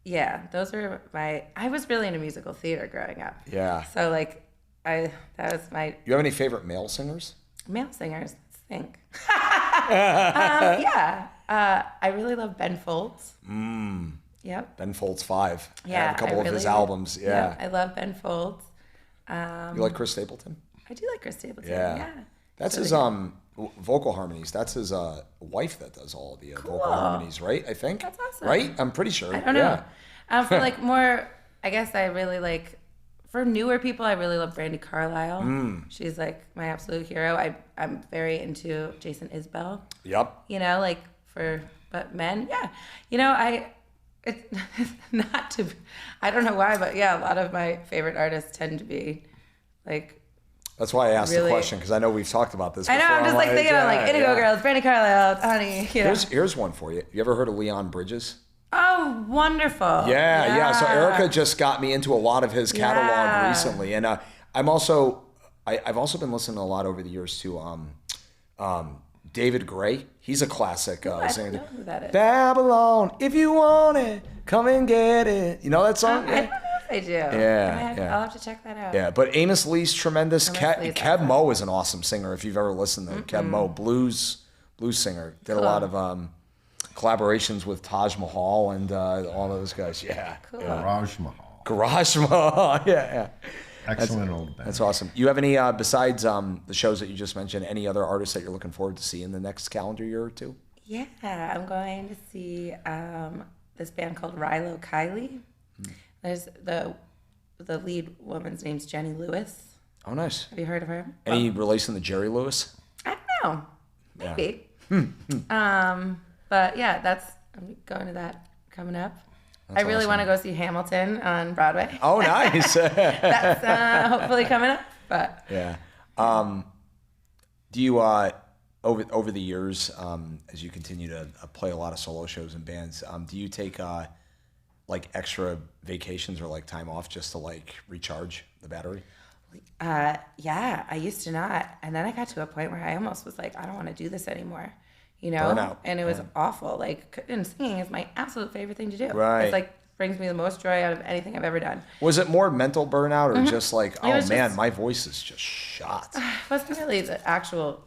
Yeah, those are my. I was really into musical theater growing up. Yeah. So like, that was my You have any favorite male singers? male singers. Let's think. I really love Ben Folds. Yep. Ben Folds 5. I Yeah, have a couple I of his really- albums. Yeah. I love Ben Folds. You like Chris Stapleton? I do like Chris Stapleton. Yeah. Yeah. That's So his vocal harmonies. That's his wife that does all the vocal harmonies, right? I think. That's awesome. Right? I'm pretty sure. I don't know. For like more, I guess I really like, for newer people, I really love Brandi Carlile. She's like my absolute hero. I'm very into Jason Isbell. Yep. You know, like but men, yeah. You know, it's not to, I don't know why, but yeah, a lot of my favorite artists tend to be like, That's why I asked Really- the question, because I know we've talked about this I before. know, I'm just like thinking of like Indigo Girls, Brandi Carlile, honey, you know. Here's one for you. You ever heard of Leon Bridges? Oh, wonderful. Yeah. So Erica just got me into a lot of his catalog Yeah. recently, and I've also been listening a lot over the years to David Gray. He's a classic I singer. don't know who that is. Babylon, if you want it, come and get it. You know that song? I don't know if I do. Yeah. I'll have to check that out. Yeah, but Amos Lee's tremendous. Amos Lee's Kev awesome. Moe is an awesome singer. If you've ever listened to Kev Moe, blues singer, did a lot of collaborations with Taj Mahal and all those guys. Yeah, Cool. Raj Mahal. Garage Mahal. Yeah. Excellent old band. That's awesome. You have any besides the shows that you just mentioned? Any other artists that you're looking forward to see in the next calendar year or two? Yeah, I'm going to see this band called Rilo Kiley. There's the lead woman's name's Jenny Lewis. Oh, nice. Have you heard of her? Any relation to Jerry Lewis? I don't know. Maybe. But yeah, I'm going to that coming up. I really want to go see Hamilton on Broadway. Oh, nice. That's hopefully coming up. But Yeah. Do you over the years, as you continue to play a lot of solo shows and bands, do you take like extra vacations or like time off just to like recharge the battery? yeah, I used to not, and then I got to a point where I almost was like, I don't want to do this anymore. You know, Burnout. and it was awful. Like, and singing is my absolute favorite thing to do. Right. It's like brings me the most joy out of anything I've ever done. Was it more mental burnout or just like, oh was man, just- my voice is just shot? It wasn't really the actual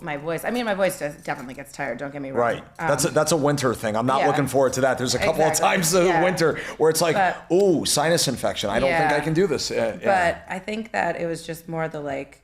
my voice. I mean, my voice definitely gets tired. Don't get me wrong. Right. That's a winter thing. I'm not yeah. looking forward to that. There's a couple Exactly. of times in the Yeah. winter where it's like, But- ooh, sinus infection. I don't think Yeah. I can do this. Yeah. But I think that it was just more the like.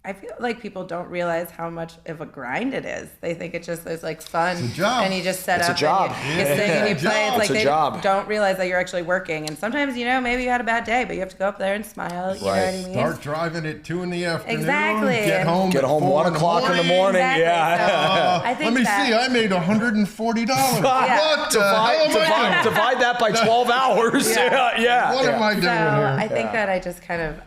I feel like people don't realize how much of a grind it is. They think it just is like fun, It's a job. and you just set It's a up, job. and you sing and you It's a play. job. It's like It's a they job. don't realize that you're actually working. And sometimes, you know, maybe you had a bad day, but you have to go up there and smile. You know what I mean? Start driving at 2 PM. Exactly. Get home. Get at home 4 1 o'clock in the morning. Exactly. Yeah. So I think Let me that, see. I made $140. Yeah. What the hell am I doing? Divide that by 12 hours. Yeah. Yeah. What am I doing So here? I think that I just kind of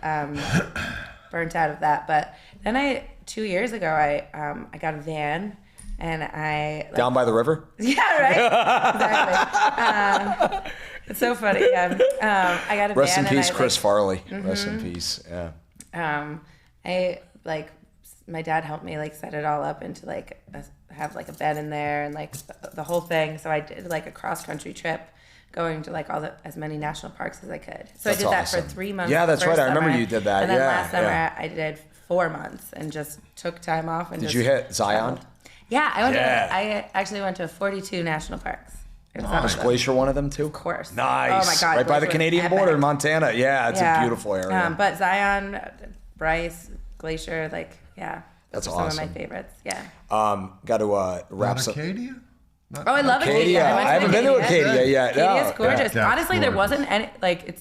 burnt out of that. But then 2 years ago, I got a van, and I Down by the river? yeah, right, exactly. It's so funny. Yeah. I got a Rest in van, peace, and Chris Farley. Rest in peace. Yeah. I like my dad helped me like set it all up into like have like a bed in there and like the whole thing. So I did like a cross country trip, going to like as many national parks as I could. So That's I did that awesome. for 3 months. Yeah, that's first right. I remember summer. you did that. And then Yeah, last summer yeah. I did 4 months and just took time off. And Did just you hit Zion? traveled. Yeah, I went. Yeah. I actually went to 42 national parks. It was Was awesome. Glacier one of them too? Of course. Nice. Oh my God. Right by the Glacier was Canadian epic. border in Montana. Yeah, it's a beautiful area. But Zion, Bryce, Glacier, like, yeah. That's those are some awesome. of my favorites. Yeah. Got to wrap Not some. Acadia? Oh, I love Acadia. Acadia. went I haven't been to Acadia yet. Acadia's No. gorgeous. Yeah, Honestly, there gorgeous. wasn't any, like,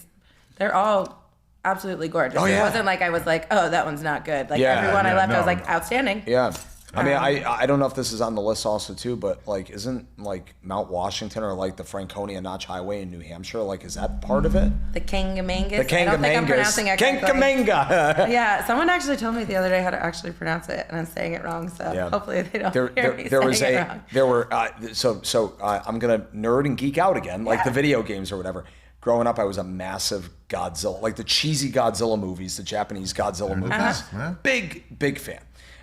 they're all absolutely gorgeous. Oh, yeah. It wasn't like I was like, oh, that one's not good. Like Yeah, everyone I yeah, left, I was no. like, outstanding. Yeah. I mean, I don't know if this is on the list also too, but like, isn't like Mount Washington or like the Franconia Notch Highway in New Hampshire, like, is that part of it? The Kangamangas. The I don't think I'm Kangamangas. pronouncing it correctly. Kangamanga. Yeah, someone actually told me the other day how to actually pronounce it, and I'm saying it wrong. So Yeah. hopefully they don't There hear me was saying it wrong. there were I'm gonna nerd and geek out again, like the video games or whatever. Growing up, I was a massive Godzilla, like the cheesy Godzilla movies, the Japanese Godzilla movies. Uh-huh. Big fan.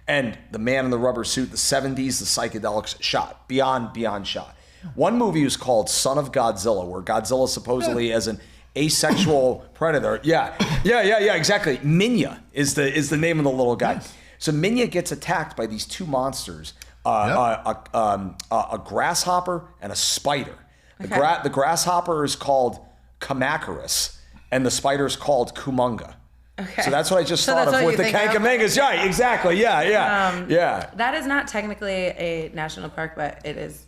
And the man in the rubber suit, the 70s, the psychedelics, shot beyond shot. One movie was called Son of Godzilla, where Godzilla supposedly as an asexual predator. Yeah, exactly. Minya is the name of the little guy. Yes. So Minya gets attacked by these two monsters, a grasshopper and a spider. The grasshopper is called Kamakarus, and the spider is called Kumunga. Okay. So that's what I just So thought that's of what with you the think of? Kangamangas. Right, exactly. Yeah. That is not technically a national park, but it is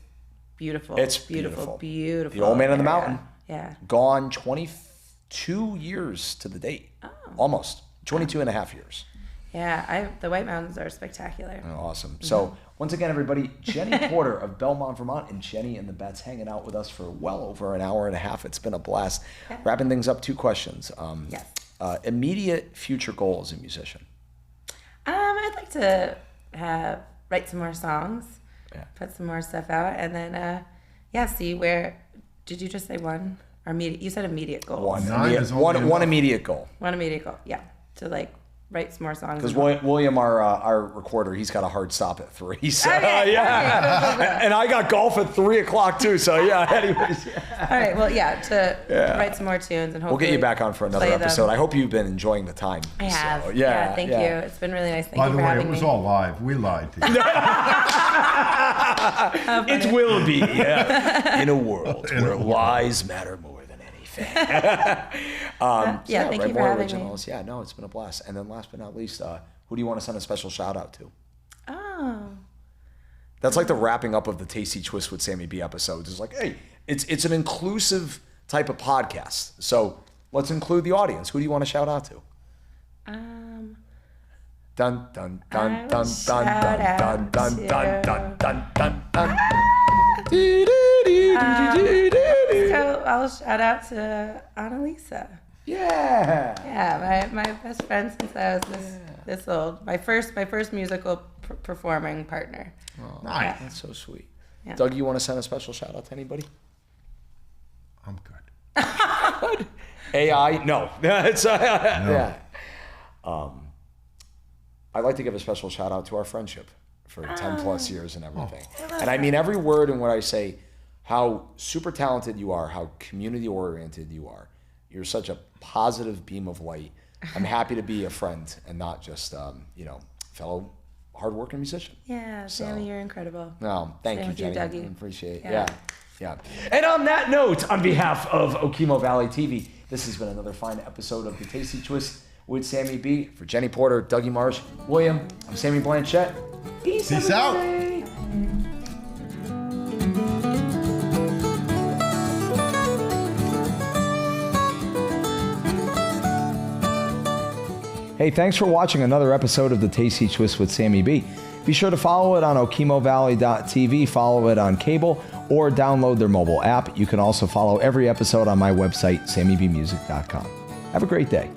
beautiful. It's beautiful. The Old Man in the Mountain. Yeah. Gone 22 years to the date. Oh. Almost. 22 and a half years. Yeah, the White Mountains are spectacular. Oh, awesome. So once again, everybody, Jenny Porter of Belmont, Vermont, and Jenny and the Bets hanging out with us for well over an hour and a half. It's been a blast. Yeah. Wrapping things up, 2 questions. Yes. Immediate future goal as a musician. I'd like to write some more songs, put some more stuff out, and then see where. Did you just say one? Or immediate? You said immediate goal. One Nine immediate goal. One immediate goal. Yeah, to like write some more songs. Because William, our recorder, he's got a hard stop at 3. So Okay, and I got golf at 3 o'clock too. So anyways. All right. Well, to write some more tunes and hopefully We'll get you back on for another play them. episode. I hope you've been enjoying the time. I have. So, Thank you. It's been really nice. Thank By you the for way, having it was me. all live. We lied to you. It will be in a world where lies matter more than anything. Thank you write for more having originals. Yeah, no, it's been a blast. And then last but not least, who do you want to send a special shout out to? Oh. That's like the wrapping up of the Tasty Twist with Sammy B episodes. It's like, hey, it's an inclusive type of podcast. So let's include the audience. Who do you want to shout out to? Dun dun dun dun dun dun dun dun dun dun dun dun. So I'll shout out to Annalisa. Yeah. Yeah, my best friend since I was this old. My first musical performing partner. Oh, Nice. That's so sweet. Yeah. Doug, you want to send a special shout out to anybody? I'm good. AI? No. It's yeah. I'd like to give a special shout out to our friendship for 10 plus years and everything. And I mean every word in what I say, how super talented you are, how community oriented you are. You're such a positive beam of light. I'm happy to be a friend and not just, fellow hardworking musician. Yeah, Sammy, you're incredible. No, thank Same you, with you, Jenny. Dougie. I appreciate it. Yeah. Yeah. And on that note, on behalf of Okemo Valley TV, this has been another fine episode of the Tasty Twist with Sammy B. For Jenny Porter, Dougie Marsh, William, I'm Sammy Blanchette. Peace out. everybody. Hey, thanks for watching another episode of the Tasty Twist with Sammy B. Be sure to follow it on OkemoValley.tv, follow it on cable, or download their mobile app. You can also follow every episode on my website, SammyBmusic.com. Have a great day.